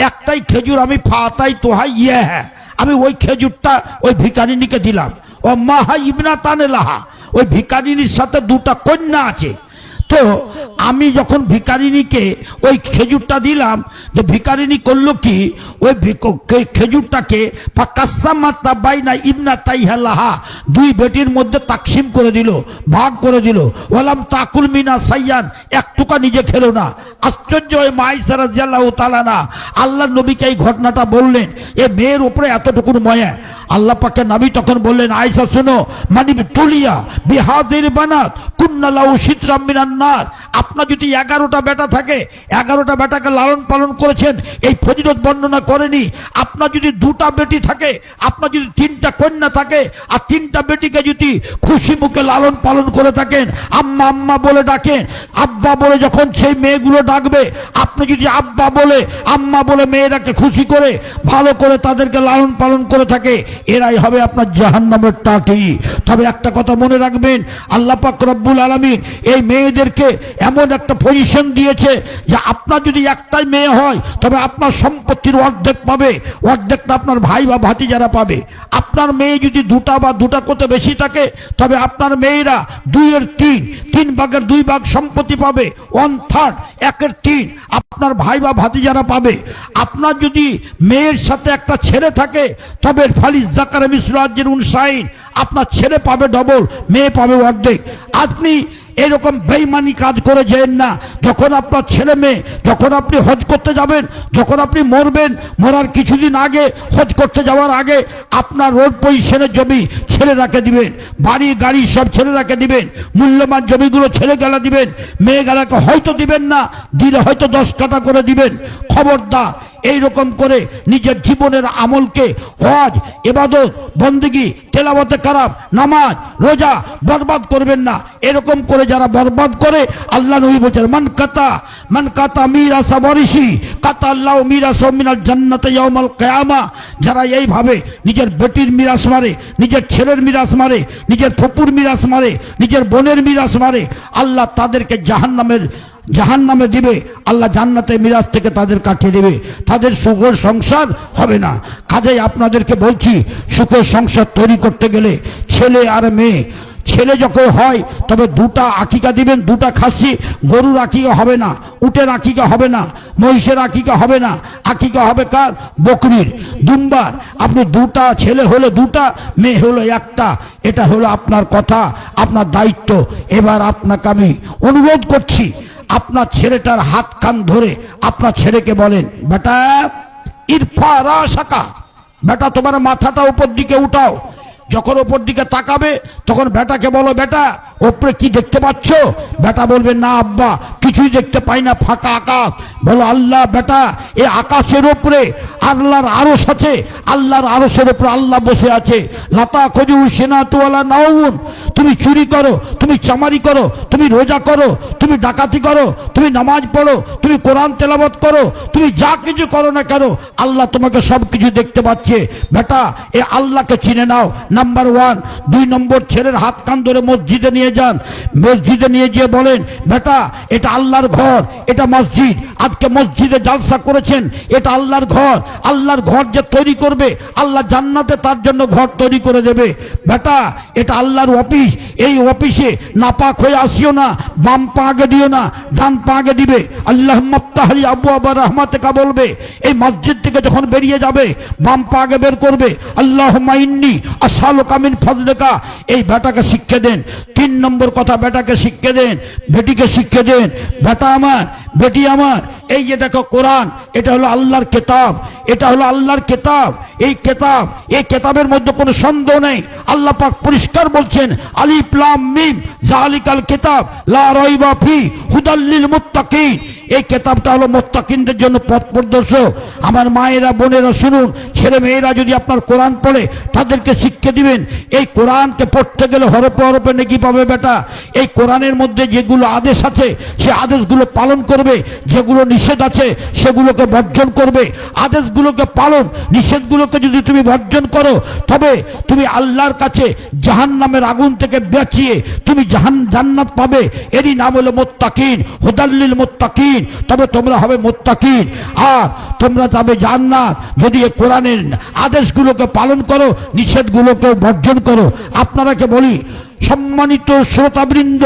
একটাই খেজুর। আমি ফাতাই তোহাই ইয়ে হ্যাঁ, আমি ওই খেজুরটা ওই ভিখারিনীকে দিলাম। ও মাহা ইবনা তানে লাহা, ওই ভিখারিনীর সাথে 2টা কন্যা আছে। তো আমি যখন ভিখারিনীকে ওই খেজুরটা দিলাম, যে ভিখারিনী করলো কি, ওই খেজুরটাকে বাইনা ইবনা তাইহা লাহা, 2 বেটির মধ্যে তাকসিম করে দিল, ভাগ করে দিল। ওয়ালাম তাকুল মিনা সাইয়ান, একটুকা নিজে খেলো না। আশ্চর্য! ওই মাইসা রাদিয়াল্লাহু তাআলা না আল্লাহর নবীকে এই ঘটনাটা বললেন। এ মেয়ের উপরে এতটুকুর মায়া। আল্লাহ পাকের নবী তখন বললেন, আয়েশা শোনো, মানি তুলিয়া বিহাদির বানাত কুন্না লাউ সিতরাম মিনান নার। আপনার যদি 11টা বেটা থাকে, 11টা বেটাকে লালন পালন করেছেন, এই ফজিলত বর্ণনা করেনি। আপনার যদি 2টা বেটি থাকে, আপনার যদি 3টা কন্যা থাকে, আর 3টা বেটিকে যদি খুশি মুখে লালন পালন করে থাকেন, আম্মা আম্মা বলে ডাকেন, আব্বা বলে যখন সেই মেয়েগুলো ডাকবে, আপনি যদি আব্বা বলে আম্মা বলে মেয়েরাকে খুশি করে ভালো করে তাদেরকে লালন পালন করে থাকে, এরাই হবে আপনার জাহান্নামের টাটি। তবে একটা কথা মনে রাখবেন, আল্লাহ পাক রব্বুল আলামিন এই মেয়েদেরকে এমন একটা পজিশন দিয়েছে যে আপনার যদি একটাই মেয়ে হয় তবে আপনার সম্পত্তির অর্ধেক পাবে, অর্ধেকটা আপনার ভাই বা ভাতিজারা পাবে। আপনার মেয়ে যদি 2টা বা 2টা করতে বেশি থাকে তবে আপনার মেয়েরা 2-এর 3, 3 ভাগের 2 ভাগ সম্পত্তি পাবে, 1/3, 1-এর 3 আপনার ভাই বা ভাতিজারা পাবে। আপনার যদি মেয়ের সাথে একটা ছেলে থাকে তবে ফালিস জাকার মিসরাজের উনসাইন, আপনার ছেলে পাবে ডবল, মেয়ে পাবে অর্ধেক। আপনি এরকম বেঈমানি কাজ করে যেন না। যখন আপনার ছেলে মেয়ে, যখন আপনি হজ করতে যাবেন, যখন আপনি মরবেন, মরার কিছুদিন আগে, হজ করতে যাওয়ার আগে আপনার রোড পজিশনের জমি ছেলেরাকে দিবেন, বাড়ি গাড়ি সব ছেলেরাকে দিবেন, মূল্যবান জমিগুলো ছেলেগেলা দিবেন, মেয়েগেলাকে হয়তো দিবেন না, দিলে হয়তো 10 কাঠা করে দিবেন। খবরদার এইরকম করে নিজের জীবনের আমলকে, হজ, ইবাদত, বন্দেগী, তেলাওয়াতে কালাম, নামাজ, রোজা বরবাদ করবেন না। এরকম করে যারা বরবাদ করে, আল্লাহ নবী বলেন, মান কাতা মিরাসা ওয়ারিসি কাতা আল্লাহু মিরাসা মিনাল জান্নাতি ইয়াউমাল কিয়ামা। যারা এইভাবে নিজের বেটির মিরাস মারে, নিজের ছেলের মিরাস মারে, নিজের ফুপুর মিরাস মারে, নিজের বোনের মিরাস মারে, আল্লাহ তাদেরকে জাহান্নামে দিবে, আল্লাহ জান্নাতে মিরাজ থেকে তাদের কাটিয়ে দেবে, তাদের সুখের সংসার হবে না। কাজেই আপনাদেরকে বলছি, সুখের সংসার তৈরি করতে গেলে ছেলে আর মেয়ে, ছেলে যখন হয় তবে 2টা আকিকা দিবেন, 2টা খাসি, গরুর আকিকা হবে না, উটের আকিকা হবে না, মহিষের আকিকা হবে না, আকিকা হবে কার? বকরির, দুম্বার। আপনি 2টা, ছেলে হলো 2টা, মেয়ে হলো 1টা। এটা হলো আপনার কথা, আপনার দায়িত্ব। এবার আপনাকে আমি অনুরোধ করছি, আপনার ছেলেটার হাত কান ধরে আপনার ছেলেকে বলেন, বেটা ইরফা রাসাকা, বেটা তোমার মাথাটা উপর দিকে উঠাও। যখন ওপর দিকে তাকাবে তখন বেটাকে বলো, বেটা ওপরে কি দেখতে পাচ্ছ? বেটা বলবে, না আব্বা কিছুই দেখতে পাই না, ফাঁকা আকাশ। বলো, আল্লাহ বেটা এই আকাশের উপরে আল্লাহর আরশ আছে, আল্লাহর আরশের উপর আল্লাহ বসে আছে। লাতা খজু সেনাতুয়ালা নাউন, তুমি চুরি করো, তুমি চামারি করো, তুমি রোজা করো, তুমি ডাকাতি করো, তুমি নামাজ পড়ো, তুমি কোরআন তেলাওয়াত করো, তুমি যা কিছু করো না কেন আল্লাহ তোমাকে সব কিছু দেখতে পাচ্ছে। বেটা এ আল্লাহকে চিনে নাও, নাম্বার ওয়ান। 2 নম্বর, ছেলের হাত কান ধরে মসজিদে নিয়ে যান, মসজিদে নিয়ে গিয়ে বলেন বেটা এটা আল্লাহর ঘর, এটা মসজিদ, আজকে মসজিদে জালসা করেছেন, এটা আল্লাহর ঘর। আল্লাহর ঘর যে তৈরি করবে আল্লাহ জান্নাতে তার জন্য ঘর তৈরি করে দেবে। বেটা এটা আল্লাহর অফিস, এই অফিসে নাপাক হয়ে আসিও না, বাম পা আগে দিও না, ডান পা আগে দিবে। আল্লাহ মাফতাহলি আবু আবার রহমাতেকা বলবে, এই মসজিদ থেকে যখন বেরিয়ে যাবে বাম পা আগে বের করবে, আল্লাহুম্মা ইন্নী আসআলুকা মিন ফাজলিকা। এই বেটাকে শিক্ষা দেন। 3 নম্বর কথা, বেটাকে শিক্ষা দেন, বেটিকে শিক্ষা দেন। বেটা আমার, বেটি আমার, এই যে দেখো কোরআন, এটা হলো আল্লাহর কিতাব, এটা হলো আল্লাহর কিতাব। এই কিতাব, এই কিতাবের মধ্যে কোনো সন্দেহ নেই। আল্লাহ পাক পরিষ্কার বলছেন আলিফ লাম মিম যালিকাল কিতাব লা রাইবা ফি হুদাল লিল মুত্তাকিন। এই কিতাবটা হলো মুত্তাকিনদের জন্য পথ প্রদর্শক। আমার মায়েরা, বোনেরা শুনুন, ছেলে মেয়েরা যদি আপনার কোরআন পড়ে তাদেরকে শিক্ষা দিবেন। এই কোরআনকে পড়তে গেলে হরফে হরফে নেকি পাবে বেটা। এই কোরআনের মধ্যে যেগুলো আদেশ আছে সে আদেশগুলো পালন করবে, যেগুলো নিষেধ আছে সেগুলোকে বর্জন করবে। আদেশগুলোকে পালন, নিষেধগুলোকে যদি তুমি বর্জন করো তবে তুমি আল্লাহর কাছে জাহান্নামের আগুন থেকে বাঁচিয়ে তুমি জান্নাত পাবে। এরই নাম হলো মুত্তাকিন, হুদাল্লিল মুত্তাকিন। তবে তোমরা হবে মুত্তাকিন আর তোমরা যাবে জান্নাত যদি এই কোরআনের আদেশগুলোকে পালন করো, নিষেধগুলোকে বর্জন করো। আপনারাকে বলি সম্মানিত শ্রোতাবৃন্দ,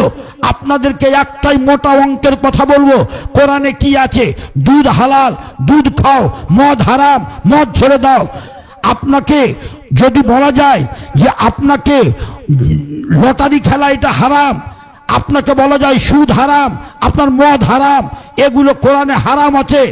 আপনাদেরকে একটাই মোটা অঙ্কের কথা বলবো। কোরআনে কি আছে? দুধ হালাল, দুধ খাও, মদ হারাম, মদ ছেড়ে দাও। আপনাকে যদি বলা যায় যে আপনাকে লটারি খেলা এটা হারাম, আপনাকে বলা যায় সুদ হারাম, আপনার মদ হারাম, এগুলো কোরআনে হারাম আছে,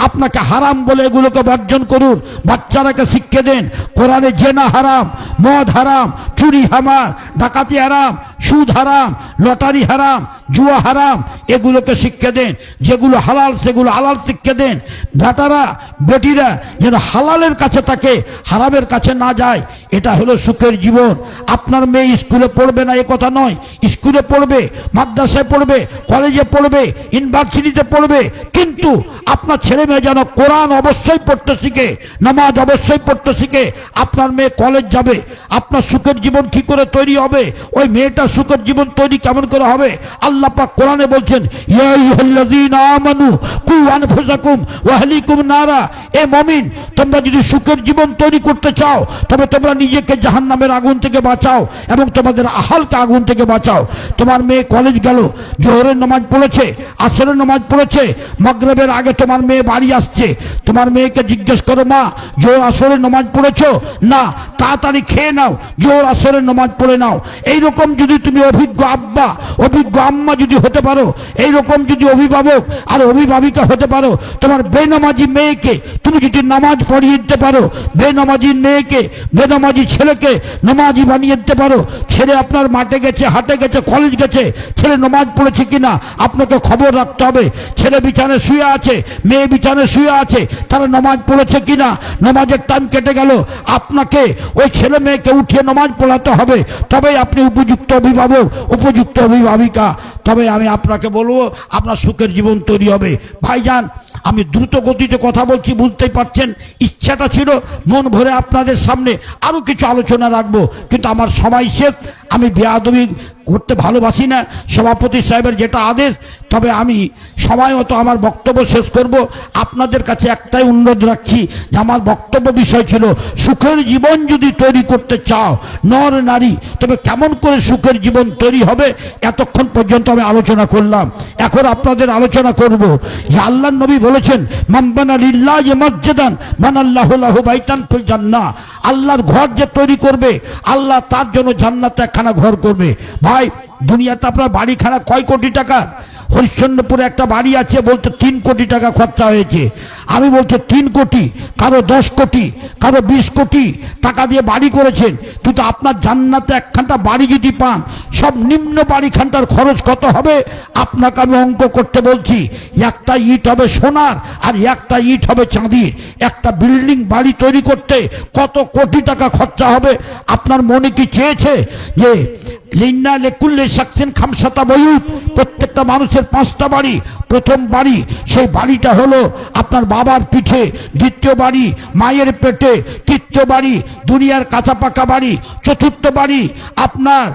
আপনাকে হারাম বলে এগুলোকে বর্জন করুন। বাচ্চারাকে শিক্ষা দেন কোরআনে জেনা হারাম, মদ হারাম, চুরি হারাম, ডাকাতি হারাম, সুদ হারাম, লটারি হারাম, জুয়া হারাম, এগুলোকে শিক্ষা দেন। যেগুলো হালাল সেগুলো হালাল শিক্ষা দেন। বেটারা বেটিরা যেন হালালের কাছে থাকে, হারামের কাছে না যায়। এটা হলো সুখের জীবন। আপনার মেয়ে স্কুলে পড়বে না এ কথা নয়, স্কুলে পড়বে, মাদ্রাসায় পড়বে, কলেজে পড়বে, ইউনিভার্সিটিতে পড়বে, কিন্তু আপনার ছেলে মেয়ে যেন কোরআন অবশ্যই পড়তে শিখে, নামাজ অবশ্যই পড়তে শিখে। আপনার মেয়ে কলেজ যাবে, আপনার সুখের জীবন কি করে তৈরি হবে? ওই মেয়েটার সুখের জীবন তৈরি কেমন করে হবে? আল্লাহ পাক কোরআনে বলছেন ইয়া আইয়ুহাল্লাযীনা আমানু কু আনফুসাকুম ওয়া আহলিকুম নারা। এ মুমিন, তোমরা যদি সুখের জীবন তৈরি করতে চাও তবে তোমরা নিজেকে জাহান্নামের আগুন থেকে বাঁচাও এবং তোমাদের আহলকে আগুন থেকে বাঁচাও। তোমার মেয়ে কলেজ গেল, জোহরের নামাজ পড়েছে, আসরের নামাজ পড়েছে, মাগরিবের আগে তোমার মেয়ে বাড়ি আসছে। তোমার মেয়েকে জিজ্ঞেস করো, মা জোহর আসরের নামাজ পড়েছো? না। তাড়াতাড়ি খেয়ে নাও, জোহর আসরের নামাজ পড়ে নাও। এইরকম যদি তুমি অভিজ্ঞ আব্বা, অভিজ্ঞ আম্মা যদি হতে পারো, এইরকম যদি অভিভাবক আর অভিভাবিকা হতে পারো, তোমার বেনামাজি মেয়েকে তুমি যদি নামাজ পড়িয়ে দিতে পারো, বেনামাজি মেয়েকে, বেনামাজি ছেলেকে নামাজি বানিয়ে দিতে পারো। ছেলে আপনার মাঠে গেছে, হাটে গেছে, কলেজ গেছে, ছেলে নামাজ পড়েছে কিনা আপনাকে খবর রাখতে হবে। ছেলে বিছানায় শুয়ে আছে, মেয়ে বিছানায় শুয়ে আছে, তারা নামাজ পড়েছে কিনা। নামাজের টাইম কেটে গেল, আপনাকে ওই ছেলে মেয়েকে উঠিয়ে নামাজ পড়াতে হবে, তবেই আপনি উপযুক্ত অভিভাবক, উপযুক্ত অভিভাবিকা। তবে আমি আপনাকে বলবো আপনার সুখের জীবন তৈরি হবে। ভাইজান, আমি দ্রুত গতিতে কথা বলছি, বুঝতেই পারছেন। ইচ্ছাটা ছিল মন ভরে আপনাদের সামনে আরো কিছু আলোচনা রাখবো, কিন্তু আমার সময় শেষ। আমি বেয়াদবি করতে ভালোবাসি না, সভাপতি সাহেবের যেটা আদেশ। তবে আমি সময় মতো আমার বক্তব্য শেষ করব। আপনাদের কাছে একটাই অনুরোধ রাখছি যে আমার বক্তব্য বিষয় ছিল সুখের জীবন যদি তৈরি করতে চাও নর নারী, তবে কেমন করে সুখের জীবন তৈরি হবে এতক্ষণ পর্যন্ত আমি আলোচনা করলাম। এখন আপনাদের আলোচনা করব যে আল্লাহর নবী বলেছেন মান বানা লিল্লাহি মাসজিদান বানাল্লাহু লাহু বাইতান ফিল জান্নাহ। আল্লাহর ঘর যে তৈরি করবে আল্লাহ তার জন্য জান্নাতে একখানা ঘর করবে। ভাই, দুনিয়াতে আপনার বাড়িখানা কয় কোটি টাকা? হরিশ্চন্দ্রপুরে একটা বাড়ি আছে, বলতে 3 কোটি টাকা খরচা হয়েছে। আমি বলছি 3 কোটি, কারো 10 কোটি, কারো 20 কোটি টাকা দিয়ে বাড়ি করেছেন, কিন্তু আপনার জান্নাতে একখানটা বাড়ি যদি পান, সব নিম্ন বাড়িখানটার খরচ কত হবে আপনাকে আমি অঙ্ক করতে বলছি। একটা ইট হবে সোনার আর একটা ইট হবে চাঁদির। একটা বিল্ডিং বাড়ি তৈরি করতে কত কোটি টাকা খরচা হবে? আপনার মনে কি চেয়েছে যে লিন্না লেকুল্লে সাকসেন খামসাতা বয়ুত, প্রত্যেকটা মানুষের 5টা বাড়ি? প্রথম বাড়ি, সেই বাড়িটা হলো আপনার বাবার পিঠে, দ্বিতীয় বাড়ি মায়ের পেটে, তৃতীয় বাড়ি দুনিয়ার কাঁচা পাকা বাড়ি, চতুর্থ বাড়ি আপনার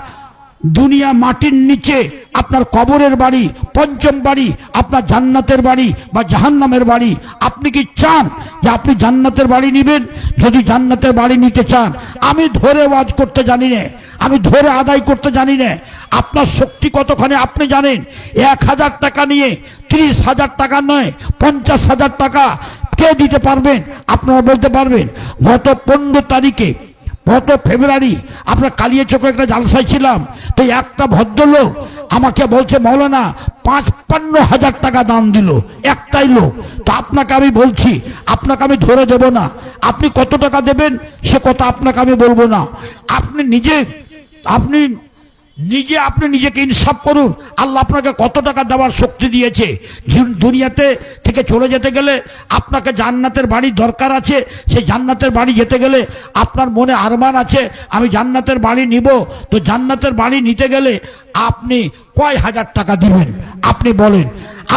দুনিয়া মাটির নিচে আপনার কবরের বাড়ি, পঞ্চম বাড়ি আপনার জান্নাতের বাড়ি বা জাহান্নামের বাড়ি। আপনি কি চান যে আপনি জান্নাতের বাড়ি নেবেন? যদি জান্নাতের বাড়ি নিতে চান, আমি ধরে ওয়াজ করতে জানি না, আমি ধরে আদায় করতে জানি না। আপনার শক্তি কতখানি আপনি জানেন। 1000 টাকা নিয়ে 30,000 টাকা নয়, 50,000 টাকা কে দিতে পারবেন? আপনারা বলতে পারবেন। গত 15 তারিখে, গত ফেব্রুয়ারি আপনার কালিয়াচকে একটা জালসায় ছিলাম, তো একটা ভদ্রলোক আমাকে বলছে মৌলানা 55,000 টাকা দান দিল, একটাই লোক। তো আপনাকে আমি বলছি, আপনাকে আমি ধরে দেব না, আপনি কত টাকা দেবেন সে কথা আপনাকে আমি বলবো না। আপনি নিজেকে ইনসাফ করুন, আল্লাহ আপনাকে কত টাকা দেওয়ার শক্তি দিয়েছে। দুনিয়াতে থেকে চলে যেতে গেলে আপনাকে জান্নাতের বাড়ি দরকার আছে। সেই জান্নাতের বাড়ি যেতে গেলে আপনার মনে আরমান আছে আমি জান্নাতের বাড়ি নিব। তো জান্নাতের বাড়ি নিতে গেলে আপনি কয় হাজার টাকা দিবেন আপনি বলেন?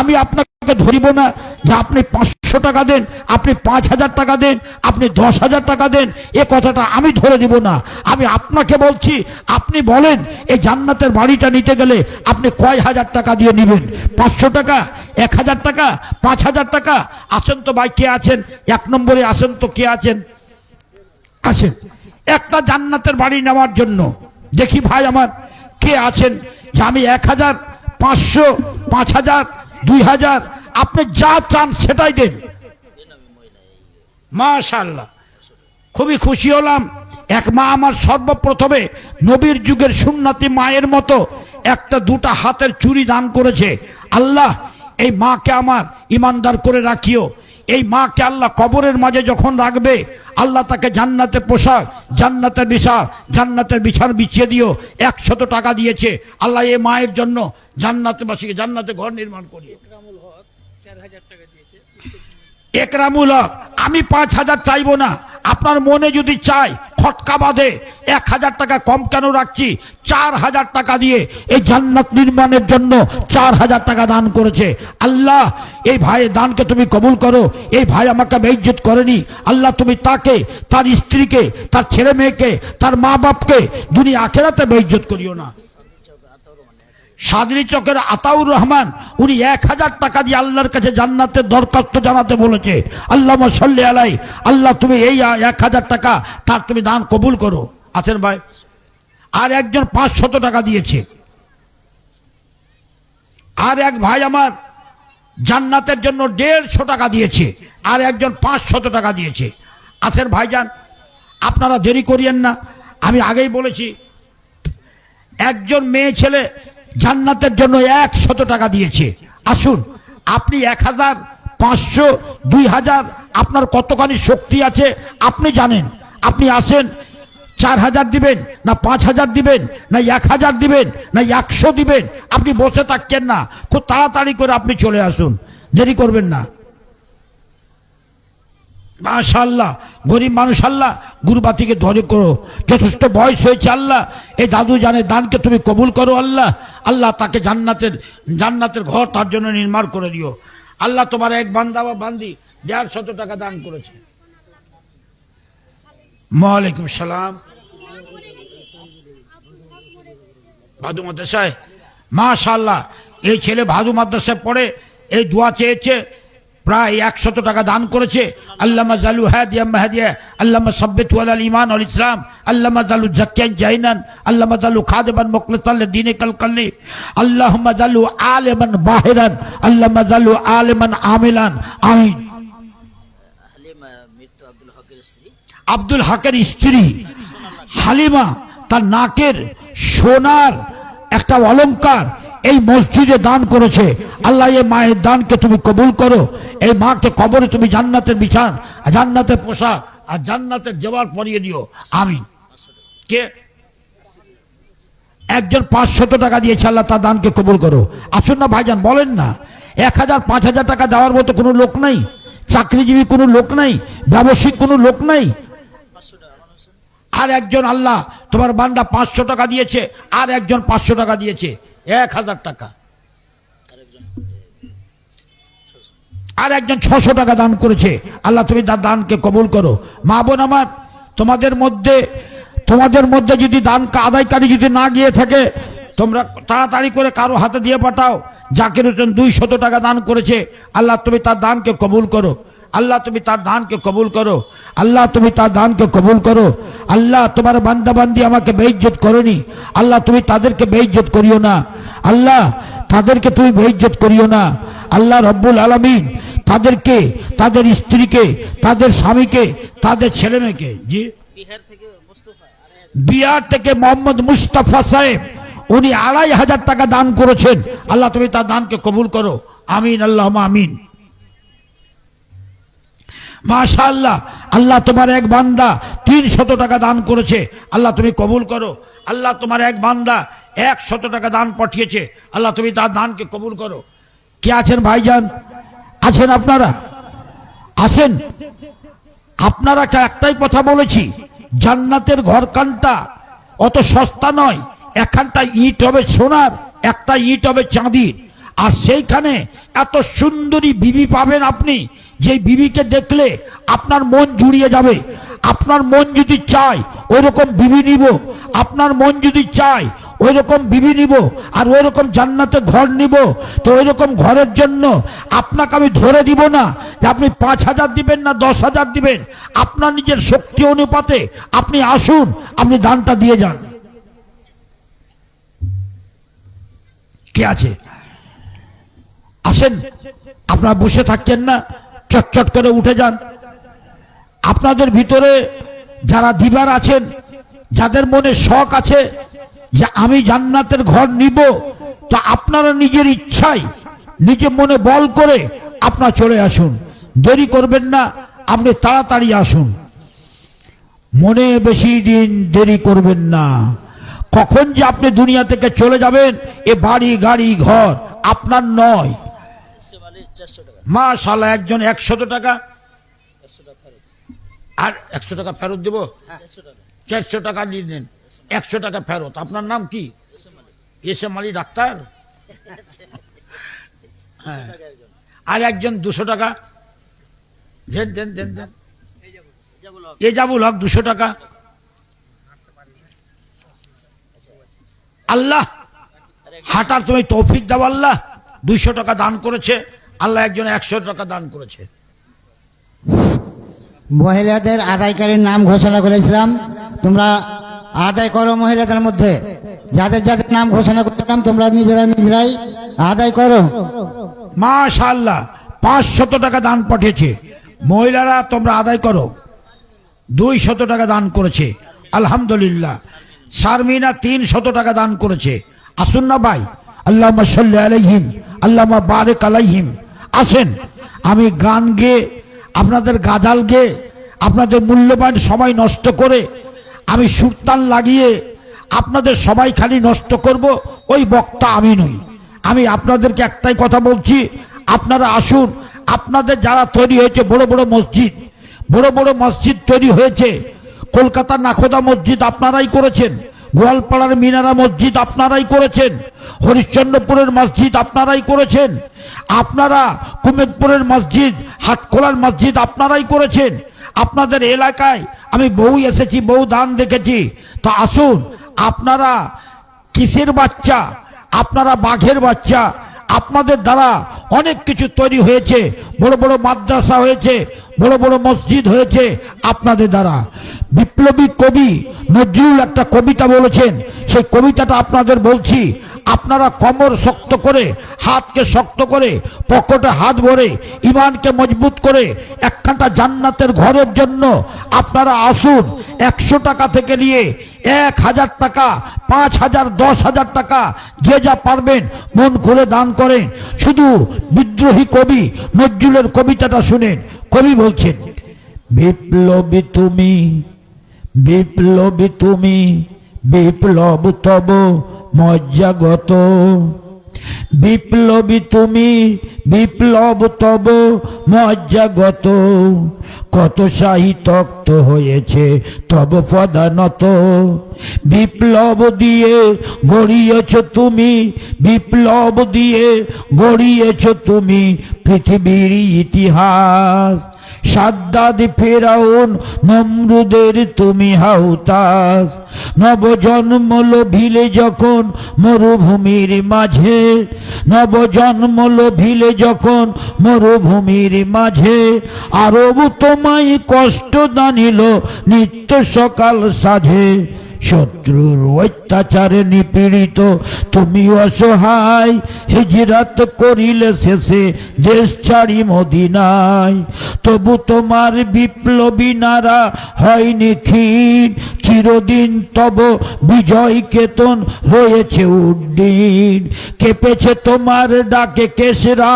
আমি আপনাকে ধরিব না যে আপনি 500 টাকা দেন, আপনি 5,000 টাকা দেন, আপনি 10,000 টাকা দেন, এ কথাটা আমি ধরে দিব না। আমি আপনাকে বলছি, আপনি বলেন এই জান্নাতের বাড়িটা নিতে গেলে আপনি কয় হাজার টাকা দিয়ে নেবেন? 500 টাকা, 1,000 টাকা, 5,000 টাকা? আসেন তো ভাই, কে আছেন 1 নম্বরে? আসেন তো, কে আছেন? আসেন একটা জান্নাতের বাড়ি নেওয়ার জন্য। দেখি ভাই আমার কে আছেন যে আমি 1,000, 500, 5,000, 2,000, আপনি যা চান সেটাই দেন। মাশাআল্লাহ, খুবই খুশি হলাম। এক মা আমার সর্বপ্রথমে নবীর যুগের সুন্নতি মায়ের মতো একটা 2টা হাতের চুড়ি দান করেছে। আল্লাহ এই মাকে আমার ইমানদার করে রাখিও। এই মাকে আল্লাহ কবরের মাঝে যখন রাখবে, আল্লাহ তাকে জান্নাতে পোশাক, জান্নাতের বিছার বিছিয়ে দিও। 100 টাকা দিয়েছে আল্লাহ এই মায়ের জন্য, জান্নাতবাসীকে জান্নাতে ঘর নির্মাণ করিয়ে। একরামুল হক, আমি 5,000 চাইবো না। আপনার মনে যদি চাই খটকা বাঁধে 1,000 টাকা কম কেন রাখছি, 4,000 টাকা দিয়ে এই জান্নাত নির্মাণের জন্য 4,000 টাকা দান করেছে। আল্লাহ এই ভাইয়ের দানকে তুমি কবুল করো। এই ভাই আমাকে বেইজ্জত করেনি, আল্লাহ তুমি তাকে, তার স্ত্রীকে, তার ছেলে মেয়েকে, তার মা বাপকে দুনিয়া আখেরাতে বেইজ্জত করিও না। সাদরি চকের আতাউর রহমান, উনি 1,000 টাকা দিয়ে আল্লাহর কাছে জান্নাতের দরখাস্ত জানাতে বলেছে। আল্লাহুম্মা সাল্লি আলাই, আল্লাহ তুমি এই 1,000 টাকা তার তুমি দান কবুল করো। আছেন ভাই? আর একজন 500 টাকা দিয়েছে। আর এক ভাই আমার জান্নাতের জন্য 150 টাকা দিয়েছে। আর একজন 500 টাকা দিয়েছে। আছেন ভাইজান? আপনারা দেরি করিয়েন না, আমি আগেই বলেছি। একজন মেয়ে ছেলে জান্নাতের জন্য 100 টাকা দিয়েছে। আসুন, আপনি 1,000, 500, 2,000 আপনার কতখানি শক্তি আছে আপনি জানেন। আপনি আসেন, 4,000 দিবেন না 5,000 দিবেন না 1,000 দিবেন না 100 দিবেন? আপনি বসে থাকেন না, খুব তাড়াতাড়ি করে আপনি চলে আসুন, দেরি করবেন না। মাশাআল্লাহ, গরিব মানুষ আল্লাহ গুরবাতিকে ধরে করো। যথেষ্ট বয়স হয়েছে আল্লাহ, এই দাদু জানের দানকে তুমি কবুল করো। আল্লাহ আল্লাহ তাকে জান্নাতের ঘর তার জন্য নির্মাণ করে দিও। আল্লাহ তোমার এক বান্দা বা বান্দি 150 টাকা দান করেছে। ওয়ালাইকুম সালাম। ভাদু মাদ্রাসায়, মাশাআল্লাহ, এই ছেলে ভাদু মাদ্রাসায় পড়ে, এই দোয়া চেয়েছে, প্রায় 100 টাকা দান করেছে। আল্লামা জালু হাদিয়া মাহদিয়া, আল্লামা সাব্বিতু আলাল ঈমান ওয়াল ইসলাম, আল্লামা জালু যাক্কিয়ান জাইনান, আল্লামা জালু খাদিমান মুখলিসান লিদ্দীনিকাল কাল্লি, আল্লাহুম্মা জালু আলিমান বাহিরান, আল্লামা জালু আলিমান আমিলান। আমিন। আব্দুল হকের স্ত্রী হালিমা, তার নাকের সোনার একটা অলংকার এই মসজিদে দান করেছে, আল্লাহ এই মায়ের দানকে তুমি কবুল করো। এই মাকে কবরে তুমি জান্নাতের বিছান, জান্নাতের পোশাক আর জান্নাতের জবাব পরিয়ে দিও, আমিন। কে একজন 500 টাকা দিয়েছে, আল্লাহ তার দানকে কবুল করো। আসুন না ভাইজান, বলেন না, 1000 5000 টাকা দেওয়ার মতো কোনো লোক নাই, চাকরিজীবী কোনো লোক নাই, ব্যবসায়িক কোনো লোক নাই। আর একজন আল্লাহ তোমার বান্দা 500 টাকা দিয়েছে, আর একজন 500 টাকা দিয়েছে, 1000 টাকা। আর একজন 600 টাকা দান করেছে, আল্লাহ তুমি তার দানকে কবুল করো। মা বোন আমার, তোমাদের মধ্যে যদি দান আদায়কারী যদি না গিয়ে থাকে, তোমরা তাড়াতাড়ি করে কারো হাতে দিয়ে পাঠাও। জাকির হোসেন 200 টাকা দান করেছে, আল্লাহ তুমি তার দানকে কবুল করো। আল্লাহ তুমি তার দানকে কবুল করো। আল্লাহ তুমি তার দানকে কবুল করো। আল্লাহ তোমার বান্দা বান্দি আমাকে বেইজ্জত করনি, আল্লাহ তুমি তাদেরকে বেইজ্জত করিও না। আল্লাহ তাদেরকে তুমি বেইজ্জত করিও না। আল্লাহ রব্বুল আলামিন তাদেরকে, তাদের স্ত্রীকে, তাদের স্বামীকে, তাদের ছেলে মেয়েকে, জি বিহার থেকে মোহাম্মদ মুস্তাফা সাহেব, উনি 2500 টাকা দান করেছেন, আল্লাহ তুমি তার দানকে কবুল করো, আমিন আল্লাহুম্মা আমিন। মাশাআল্লাহ, আল্লাহ তোমার এক বান্দা 300 টাকা দান করেছে, আল্লাহ তুমি কবুল করো। আল্লাহ তোমার এক বান্দা 100 টাকা দান পাঠিয়েছে, আল্লাহ তুমি তার দানকে কবুল করো। কে আছেন ভাইজান? আছেন আপনারা? আছেন আপনারা? একটাই কথা বলেছি, জান্নাতের ঘরখানটা অত সস্তা নয়। একখানটা ইট হবে সোনার, একটা ইট হবে চাঁদির। আর সেইখানে এত সুন্দরী বিবি পাবেন আপনি, যে বিবিকে দেখলে আপনার মন জুড়িয়ে যাবে। আপনার মন যদি চায় ওই রকম বিবি নিব, আপনার মন যদি চায় ওই রকম বিবি নিব, আর ওই রকম জান্নাতে ঘর নিব। তো ওই রকম ঘরের জন্য আপনাকে আমি ধরে দিব না যে আপনি 5000 দিবেন না 10,000 দিবেন। আপনার নিজের শক্তি অনুপাতে আপনি আসুন, আপনি দানটা দিয়ে যান। কে আছে? আসেন, আপনারা বসে থাকছেন না, চটচট করে উঠে যান। আপনাদের ভিতরে যারা দিবার আছেন, যাদের মনে শখ আছে যে আমি জান্নাতের ঘর নিব, তা আপনারা নিজের ইচ্ছায়, নিজের মনে বল করে আপনারা চলে আসুন, দেরি করবেন না, আপনি তাড়াতাড়ি আসুন। মনে বেশি দিন দেরি করবেন না। কখন যে আপনি দুনিয়া থেকে চলে যাবেন, এ বাড়ি গাড়ি ঘর আপনার নয়। মাশাআল্লাহ, একজন 100 টাকা, আর 100 টাকা ফেরত দেব, 400 টাকা দিয়ে দেন, 100 টাকা ফেরত। আপনার নাম কি? SM Ali doctor. হ্যাঁ, আর একজন 200 টাকা দেন দেন দেন দেন। এজাবুল হক 200 টাকা। আল্লাহ হাঁটার তুমি তৌফিক দাও। আল্লাহ 200 টাকা দান করেছে, আল্লাহ একজন 100 টাকা দান করেছে। মহিলাদের আদায়কারীর নাম ঘোষণা করেছিলাম, তোমরা আদায় করো। মহিলাদের মধ্যে যাদের যাদের নাম ঘোষণা করলাম, তোমরা নিজেরাই আদায় করো। মাশাআল্লাহ, 500 টাকা দান পাঠিয়েছে মহিলারা, তোমরা আদায় করো। 200 টাকা দান করেছে, আলহামদুলিল্লাহ। শারমিনা 300 টাকা দান করেছে। আসুন না ভাই, আল্লাহুম্মা সাল্লি আলাইহিম, আল্লাহুম্মা বারিক আলাইহিম। আসেন, আমি গান গেয়ে, আপনাদের গাজাল গেয়ে, আপনাদের মূল্যবান সময় নষ্ট করে, আমি সুরতান লাগিয়ে আপনাদের সবাই খালি নষ্ট করব, ওই বক্তা আমি নই। আমি আপনাদেরকে একটাই কথা বলছি, আপনারা আসুন। আপনাদের যারা তৈরি হয়েছে বড় বড় মসজিদ, বড় বড় মসজিদ তৈরি হয়েছে, কলকাতার নাখোদা মসজিদ আপনারাই করেছেন, গোয়ালপাড়ার মিনারা মসজিদ আপনারাই করেছেন, হরিশ্চন্দ্রপুরের মসজিদ আপনারাই করেছেন, আপনারা কুমেদপুরের মসজিদ, হাটখোলার মসজিদ আপনারাই করেছেন। আপনাদের এলাকায় আমি বহু এসেছি, বহু দান দেখেছি। তা আসুন, আপনারা কিসের বাচ্চা? আপনারা বাঘের বাচ্চা। আপনাদের দ্বারা অনেক কিছু তৈরি হয়েছে, বড় বড় মাদ্রাসা হয়েছে, বড় বড় মসজিদ হয়েছে আপনাদের দ্বারা। বিপ্লবী কবি নজরুল একটা কবিতা বলেছেন, সেই কবিতাটা আপনাদের বলছি। আপনারা কোমর শক্ত করে, হাতকে শক্ত করে, পকেটে হাত ভরে, ইমানকে মজবুত করে একখানা জান্নাতের ঘরের জন্য আপনারা আসুন। 100 টাকা থেকে নিয়ে 1000 টাকা, 5000, 10,000 টাকা, যে যা পারবেন মন খুলে দান করেন। শুধু বিদ্রোহী কবি নজরুলের কবিতাটা শুনেন। কবি বলছেন, বিপ্লবী তুমি, বিপ্লবী তুমি, বিপ্লব তব মজ্জাগত। বিপ্লবী তুমি, বিপ্লব তব মজ্জাগত। কত শাহী তক্ত হয়েছে তব পদানত। বিপ্লব দিয়ে গড়িয়েছ তুমি, বিপ্লব দিয়ে গড়িয়েছ তুমি পৃথিবীর ইতিহাস। সাদ্দাদ, ফেরাউন, নমরুদের তুমি হাউতাস। নবজন্ম লোভিলে যখন মরুভূমির মাঝে, নবজন্ম লোভিলে যখন মরুভূমির মাঝে, আরব তোমায় কষ্ট দানিল নিত্য সকাল সাঝে। শত্রুর অত্যাচারে নিপীড়িত তুমি অসহায়, হিজরত করিলে শেষে দেশ ছাড়ি মদিনায়। তবু তোমার বিপ্লবী নারা হয়নি ক্ষীণ, চিরদিন তব বিজয় কেতন রয়েছে উড্ডীন। কেঁপেছে তোমার ডাকে কেসরা,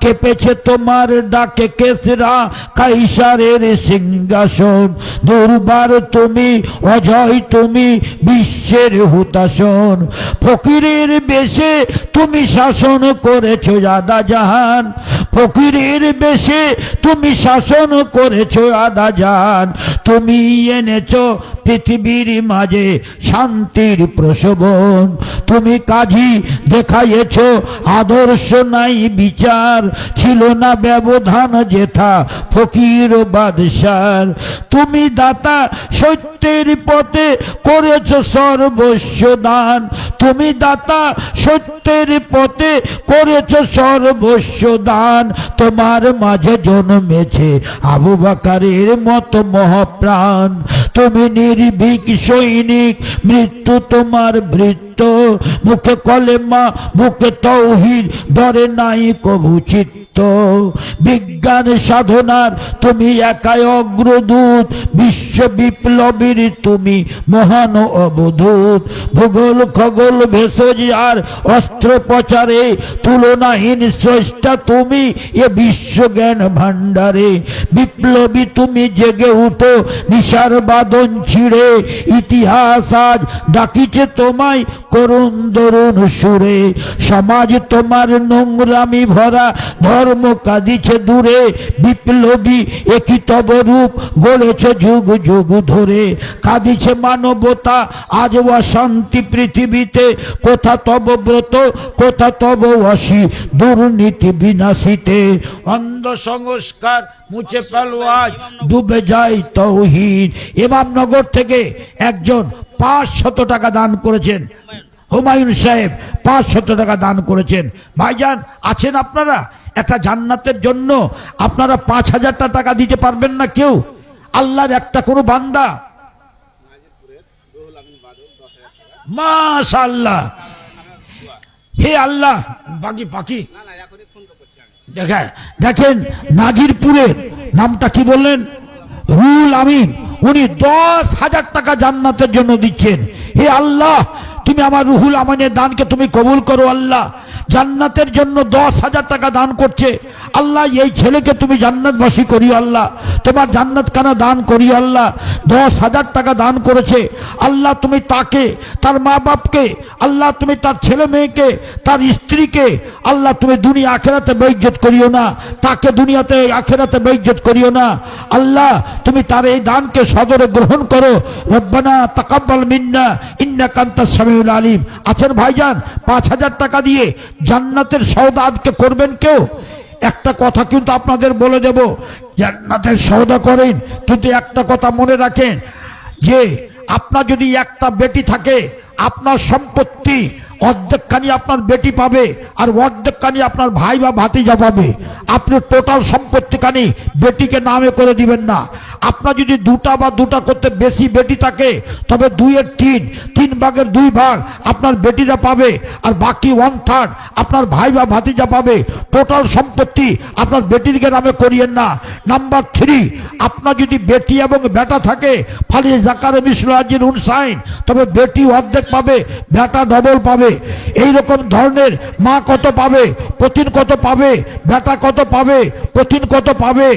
কেঁপেছে তোমার ডাকে কেসরা, কাইসারের সিংহাসন। দুর্বার তুমি, অজয় তুমি, বিশ্বের হুতাশন। ফকিরের বেশে তুমি শাসন করেছো আদা জাহান, ফকিরের বেশে তুমি শাসন করেছো আদা জাহান। তুমি এনেছো পৃথিবীর মাঝে শান্তির প্রসবন। তুমি কাজী দেখাইয়েছো আদর্শ নাই বিচার, ছিল না ব্যবধান যেথা ফকির বাদশার। তুমি দাতা সত্যের পথে করেছো সর্বস্ব দান, তুমি দাতা সত্যের পথে করেছো সর্বস্ব দান। তোমার মাঝে জন্মেছে আবু বকরের মতো মহাপ্রাণ। তুমি নির্ভীক সৈনিক, মৃত্যু তোমার ভৃত্য। মুখে কলেমা, বুকে তৌহিদ, ডরে নাই কভু চিত্ত। বিজ্ঞান সাধনার তুমি একাই অগ্রদূত, বিশ্ব বিপ্লবীর তুমি মহান অবধূত। ভূগোল খগোল ভেষজ আর অস্ত্র প্রচারে তুলনাহীন স্রষ্টা তুমি এ বিশ্ব জ্ঞান ভাণ্ডারে। বিপ্লবী তুমি জেগে উঠো নিশার বাদন ছিঁড়ে, ইতিহাস আজ ডাকিছে তোমায় করুণ দরুণ সুরে। সমাজ তোমার নোংরামি ভরা, ধর্ম কাঁদিছে দূরে। বিপ্লবী একই তব রূপ গড়েছে যুগ যুগ ধরে। কাঁদিছে মানবতা আজ অশান্তি পৃথিবীতে। কোথা তব ব্রত, কোথা তব অসি, দুর্নীতি বিনাশিতে। অন্ধ সংস্কার মুছে ফেলো আজ, ডুবে যায় তৌহিদ। ইমামনগর থেকে একজন 500 টাকা দান করেছেন। হুমায়ুন সাহেব 500 টাকা দান করেছেন। ভাইজান আছেন আপনারা? একটা জান্নাতের জন্য আপনারা 5000 টাকা দিতে পারবেন না কেউ? আল্লাহর একটা কোনো বান্দা, মাশাআল্লাহ, হে আল্লাহ। বাকি পাখি দেখেন, নাজিরপুরের নামটা কি বললেন? রুহুল আমিন। উনি 10,000 টাকা জান্নাতের জন্য দিচ্ছেন। হে আল্লাহ, তুমি আমার রুহুল আমিনের দানকে তুমি কবুল করো আল্লাহ। জান্নাতের জন্য 10,000 টাকা দান করছে আল্লাহ। এই ছেলেকে তুমি জান্নাতবাসী করিও আল্লাহ, তোমার জান্নাত কানা দান করিও আল্লাহ। 10,000 টাকা দান করেছে আল্লাহ। তুমি তাকে, তার মা বাপকে আল্লাহ, তুমি তার ছেলে মেয়েকে, তার স্ত্রীকে আল্লাহ তুমি দুনিয়া আখেরাতে বেইজ্জত করিও না, তাকে দুনিয়াতে আখেরাতে বেইজ্জত করিও না আল্লাহ। তুমি তার এই দানকে সদরে গ্রহণ করো। রব্বানা তাকাব্বাল মিন্না ইন্নাকা আনতাস সামিউল আলিম। আছেন ভাইজান? 5,000 টাকা দিয়ে জান্নাতের সওদা আজকে করবেন কেউ? একটা কথা কিন্তু আপনাদের বলে দেব, জান্নাতের সওদা করেন, কিন্তু একটা কথা মনে রাখেন যে আপনার যদি একটা বেটি থাকে, আপনার সম্পত্তি অর্ধেকখানি আপনার বেটি পাবে আর অর্ধেকখানি আপনার ভাই বা ভাতিজা পাবে। আপনি টোটাল সম্পত্তিখানি বেটিকে নামে করে দিবেন না। আপনার যদি দুটা বা দুটা করতে বেশি বেটি থাকে তবে 2-এর 3, 3 ভাগের 2 ভাগ আপনার বেটিরা পাবে, আর বাকি 1/3 আপনার ভাই বা ভাতিজা পাবে। টোটাল সম্পত্তি আপনার বেটিরকে নামে করিয়েন না। নাম্বার 3, আপনার যদি বেটি এবং বেটা থাকে ফালি জাকারে মিসলাজির উনসাইন, তবে বেটি অর্ধেক পাবে, বেটা ডবল পাবে। এই রকম ধরনের মা কত পাবে, পতিন কত পাবে, বেটা কত পাবে, পতিন কত পাবে,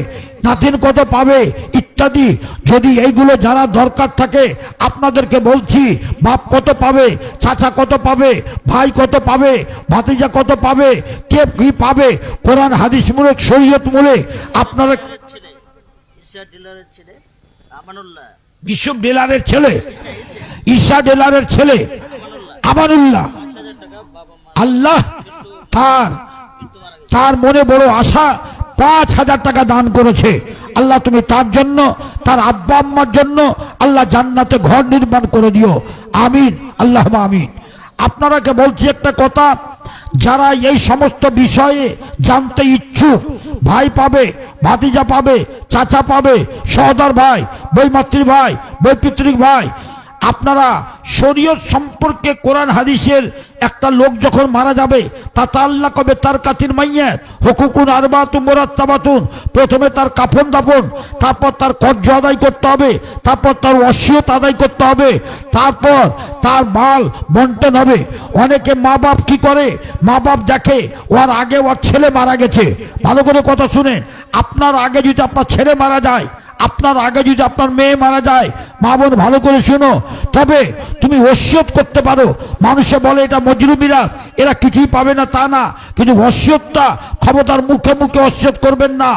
নাতিন কত পাবে ইত্যাদি। যদি এইগুলো জানা দরকার থাকে আপনাদেরকে বলছি, বাপ কত পাবে, চাচা কত পাবে, ভাই কত পাবে, ভাতিজা কত পাবে, কে কি পাবে, কোরআন হাদিস মূলক শরীয়ত মূলে আপনারা। বিশপ ডিলারের ছেলে, ঈশা ডিলারের ছেলে আমানুল্লাহ, আল্লাহ তার মনে বড় আশা, 5,000 টাকা দান করেছে। আল্লাহ তুমি তার জন্য, তার আব্বা আম্মার জন্য আল্লাহ জান্নাতে ঘর নির্মাণ করে দিও, আমিন, আল্লাহ আমিন। আপনারাকে বলছি একটা কথা, যারা এই সমস্ত বিষয়ে জানতে ইচ্ছুক, ভাই পাবে, ভাতিজা পাবে, চাচা পাবে, সহোদর ভাই, বৈমাতৃ ভাই, বৈপিত্রিক ভাই, আপনারা শরীয়ত সম্পর্কে কোরআন হাদিসের একটা লোক যখন মারা যাবে তা আল্লাহ কবে তার কাতির মাইয়াত হুকুকুন আরবাতুন মুরাত্তাবাতুন, প্রথমে তার কাফন দাফন, তারপর তার কর্জ আদায় করতে হবে, তারপর তার ওয়াসিয়ত আদায় করতে হবে, তারপর তার মাল বন্টন হবে। অনেকে মা বাপ কি করে, মা বাপ দেখে ওর আগে ওর ছেলে মারা গেছে। ভালো করে কথা শুনেন, আপনার আগে যদি আপনার ছেলে মারা যায়, আপনার আগে যদি আপনার মেয়ে মারা যায়, মা বোন ভালো করে শুনো, তবে তুমি ওসিয়ত করতে পারো। মানুষে বলে এটা মজরু মিরাস, এরা কিছুই পাবে না, তা না। কিন্তু ওসিয়তটা ক্ষমতার মুখে মুখে ওসিয়ত করবেন না,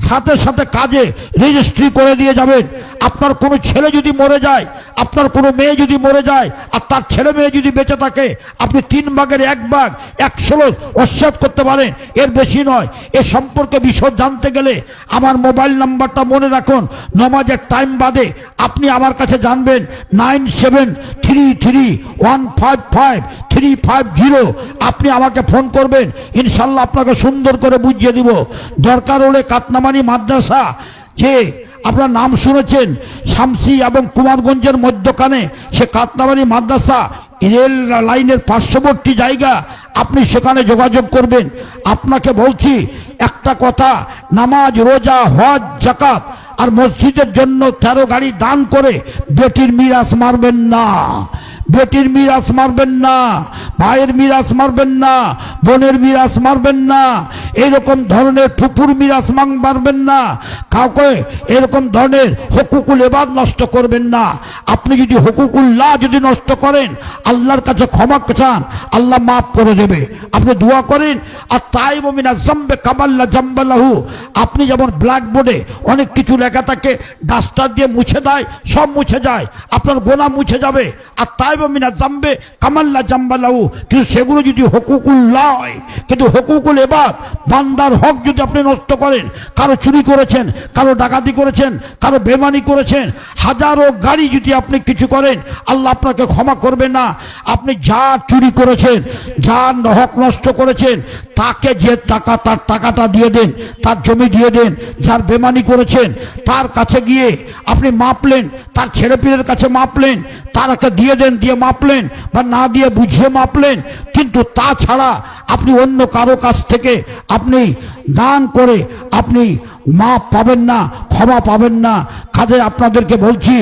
সাথে সাথে কাজে রেজিস্ট্রি করে দিয়ে যাবেন। আপনার কোনো ছেলে যদি মরে যায়, আপনার কোনো মেয়ে যদি মরে যায়, আর তার ছেলে মেয়ে যদি বেঁচে থাকে, আপনি 3 ভাগের 1 ভাগ 1/16 ওসিয়ত করতে পারেন, এর বেশি নয়। এ সম্পর্কে বিশদ জানতে গেলে আমার মোবাইল নাম্বারটা মনে রাখুন, নামাজের টাইম বাদে আপনি আমার কাছে জানবেন 9733155350। আপনি আমাকে ফোন করবেন, ইনশাল্লাহ আপনাকে সুন্দর করে বুঝিয়ে দিব। দরকার হলে কাতনামানি মাদ্রাসা, যে আপনার নাম শুনেছেন, শামসি এবং কুমারগঞ্জের মধ্যখানে সে কাতনামানি মাদ্রাসা রেল লাইনের পার্শ্ববর্তী জায়গা, আপনি সেখানে যোগাযোগ করবেন। আপনাকে বলছি একটা কথা, নামাজ, রোজা, হজ, যাকাত আর মসজিদের জন্য 13 গাড়ি দান করে বেটির মিরাস মারবেন না, বেটির মিরাস মারবেন না, ভাইয়ের মিরাস মারবেন না, বোনের মিরাস মারবেন না, এরকম ধরনের ফুপুর মিরাস মারবেন না, কাউকে এরকম ধরনের হুকুকুল ইবাদ নষ্ট করবেন না। আপনি যদি হুকুকুল্লাহ যদি নষ্ট করেন, আল্লাহর কাছে ক্ষমা চান, আল্লাহ মাফ করে দেবে। আপনি দোয়া করেন, আর তাইবু মিনাজ যামবি কামাল্লা জামবালাহু। আপনি যেমন ব্ল্যাকবোর্ডে অনেক কিছু লেখা থাকে, ডাস্টার দিয়ে মুছে দেয়, সব মুছে যায়, আপনার গোনা মুছে যাবে। আর তাইবু মিনাজ যামবি কামাল্লা জামবালাহু, কিন্তু সেগুলো যদি হুকুকুল্লাহ হয়, কিন্তু হুকুকুল ইবাদ, বান্দার হক যদি আপনি নষ্ট করেন, কারো চুরি করেছেন, কারো ডাকাতি করেছেন, কারো বেমানি করেছেন, হাজারো গাড়ি যদি আপনি কিছু করেন, আল্লাহ আপনাকে ক্ষমা করবে না। আপনি যা চুরি করেছেন, যা হক নষ্ট করেছেন, তাকে যে টাকা, তার টাকাটা দিয়ে দেন, তার জমি দিয়ে দেন। যার বেমানি করেছেন তার কাছে গিয়ে আপনি মাপলেন, তার ছেলেপিলের কাছে মাপলেন, তারকে দিয়ে দেন, দিয়ে মাপলেন, বা না দিয়ে বুঝিয়ে মাপলেন। কিন্তু তাছাড়া আপনি অন্য কারো কাছ থেকে আপনি দান করে আপনি মাপ পাবেন না, ক্ষমা পাবেন না। কাজে আপনাদেরকে বলছি,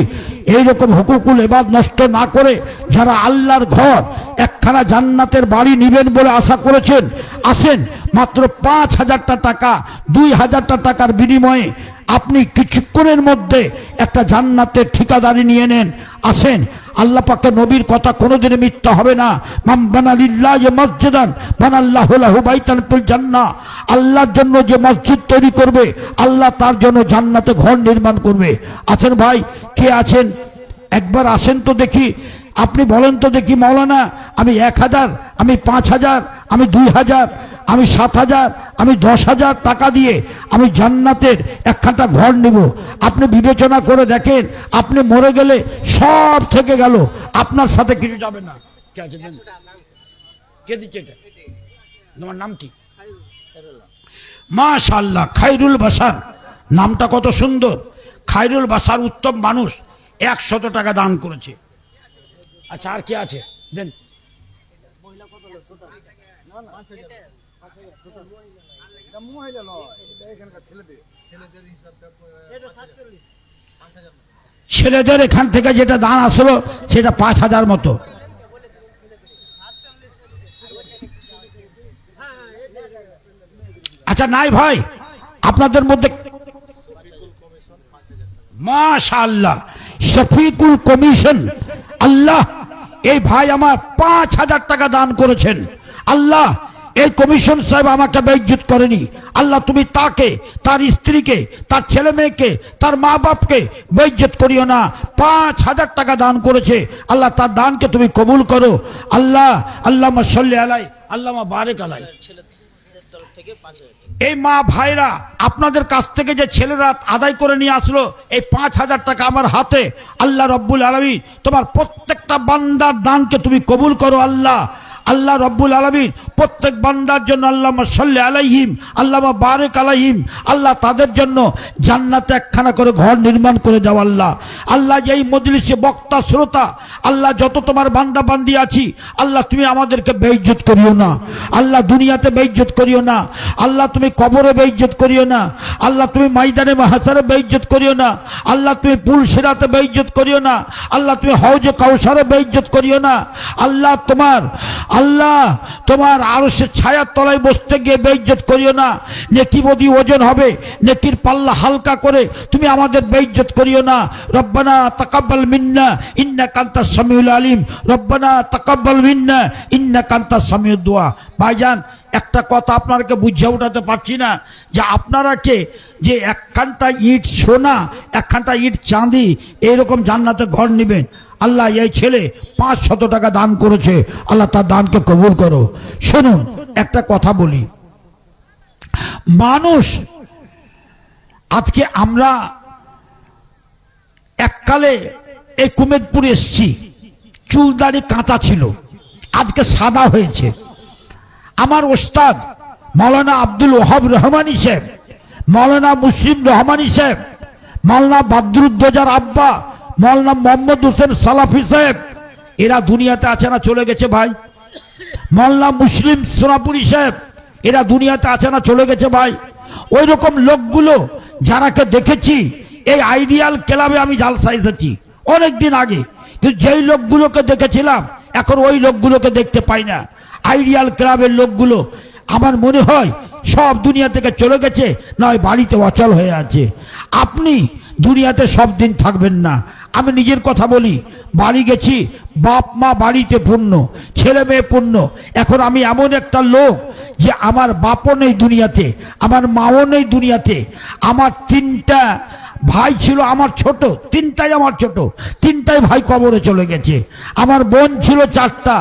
এইরকম হুকুকুল ইবাদ নষ্ট না করে যারা আল্লাহর ঘর, একখানা জান্নাতের বাড়ি নিবেন বলে আশা করেছেন, আসেন, মাত্র 5,000 টাকা, 2,000 টাকার বিনিময়ে আপনি কিছুক্ষণের মধ্যে একটা জান্নাতের ঠিকাদারি নিয়ে নেন। আসেন, আল্লাহ পাকের নবীর কথা কোনোদিনই মিথ্যা হবে না। মান বানা লিল্লাহি মসজিদান বানাল্লাহু লাহু বাইতান ফিল জান্নাহ। আল্লাহর জন্য যে মসজিদ তৈরি করবে, আল্লাহ তার জন্য জান্নাতে ঘর নির্মাণ করবে। আছেন ভাই, কে আছেন? একবার আসেন তো দেখি। আপনি বলেন তো দেখি, মাওলানা আমি 1,000, আমি 5,000, আমি 2,000, আমি 7,000, আমি 10,000 টাকা দিয়ে আমি জান্নাতের একখানা ঘর নেব। আপনি বিবেচনা করে দেখেন, আপনি মরে গেলে সব থেকে গেল, আপনার সাথে কিছু যাবে না। কে আছে? কে দিচ্ছে এটা? তোমার নাম কি? মাশাআল্লাহ, খায়রুল বাশার, নামটা কত সুন্দর। খায়রুল বাসার উত্তম মানুষ 100 টাকা দান করেছে। আচ্ছা, আর কি আছে দেন। ছেলেদের এখান থেকে যেটা দান আসলো সেটা 5000 মতো। আচ্ছা নাই ভাই, আপনাদের মধ্যে মাশাআল্লাহ শফিকুল কমিশন, আল্লাহ এই ভাই আমার 5000 টাকা দান করেছেন। আল্লাহ এই কমিশন সাহেব আমাকে বেইজ্জত করেনি। আল্লাহ তুমি তাকে, তার স্ত্রীকে, তার ছেলে মেয়েকে, তার মা বাপকে বেইজ্জত করিও না। 5000 টাকা দান করেছে। আল্লাহ তার দানকে তুমি কবুল করো। আল্লাহ আল্লাহুম্মা সাল্লি আলাই আল্লাহুম্মা বারিক আলাই। এই মা ভাইরা আপনাদের কাছ থেকে যে ছেলেরা আদায় করে নিয়ে আসলো এই 5000 টাকা আমার হাতে, আল্লাহ রব্বুল আলামিন তোমার প্রত্যেকটা বান্দার দানকে তুমি কবুল করো। আল্লাহ আল্লাহ রব্বুল আলামিন প্রত্যেক বান্দার জন্য আল্লাহুম্মা সাল্লি আলাইহিম আল্লাহুম্মা বারিক আলাইহিম, আল্লাহ তাদের জন্য জান্নাতে একখানা করে ঘর নির্মাণ করে দাও। আল্লাহ আল্লাহ যেই মজলিসে বক্তা শ্রোতা আল্লাহ যত তোমার বান্দা বান্দি আছি আল্লাহ তুমি আমাদেরকে বেইজ্জত করিও না। আল্লাহ দুনিয়াতে বেইজ্জত করিও না। আল্লাহ তুমি কবরে বেইজ্জত করিও না। আল্লাহ তুমি ময়দানে মাহশারে বেইজ্জত করিও না। আল্লাহ তুমি পুলসিরাতে বেইজ্জত করিও না। আল্লাহ তুমি হাউজে কাউসারে বেইজ্জত করিও না। আল্লাহ তোমার আরশের ছায়ার তলায় বসতে গিয়ে বেইজ্জত করিও না। নেকি বদি ওজন হবে, নেকির পাল্লা হালকা করে তুমি আমাদের বেইজ্জত করিও না। রব্বানা তাকাব্বাল মিন্না ইন্নাকা আনতাস সামিউল আলিম, রব্বানা তাকাব্বাল মিন্না ইন্নাকা আনতাস সামিউদ দুআ। ভাইজান একটা কথা আপনাকে বুঝিয়ে উঠাতে পারছি না যে আপনারা কে যে একখানটা ইট সোনা একখানটা ইট চাঁদি এইরকম জান্নাতে ঘর নেবেন। আল্লাহ এই ছেলে 500 টাকা দান করেছে, আল্লাহ তার দানকে কবুল করো। শুনুন একটা কথা বলি, মানুষ আজকে আমরা এককালে এই কুমেদপুরে এসছি, চুলদাড়ি কাঁচা ছিল, আজকে সাদা হয়েছে। আমার ওস্তাদ মৌলানা আব্দুল ওহাব রহমানী সাহেব, মৌলানা মুসলিম রহমানী সাহেব, মৌলানা বাদরুদ্দোজার আব্বা মৌলানা মোহাম্মদ হোসেন সালাফি সাহেব, এরা দুনিয়াতে আছে না চলে গেছে ভাই? মৌলানা মুসলিম সোনাপুরি সাহেব, এরা দুনিয়াতে আছে না চলে গেছে ভাই? ওই রকম লোকগুলো যারাকে দেখেছি এই আইডিয়াল ক্লাবে আমি জালসা এসেছি অনেকদিন আগে, কিন্তু যেই লোকগুলোকে দেখেছিলাম এখন ওই লোকগুলোকে দেখতে পাই না। আইডিয়াল ক্লাবের লোকগুলো আমার মনে হয় সব দুনিয়া থেকে চলে গেছে, নয় বাড়িতে অচল হয়ে আছে। আপনি দুনিয়াতে সব দিন থাকবেন না। আমি নিজের কথা বলি, বাড়ি গেছি, বাপ মা বাড়িতে পূর্ণ, ছেলে মেয়ে পূর্ণ। এখন আমি এমন একটা লোক যে আমার বাপও নেই দুনিয়াতে, আমার মাও নেই দুনিয়াতে। আমার 3টা ভাই ছিল আমার ছোট, 3টাই আমার ছোট, 3টাই ভাই কবরে চলে গেছে। আমার বোন ছিল 4টা,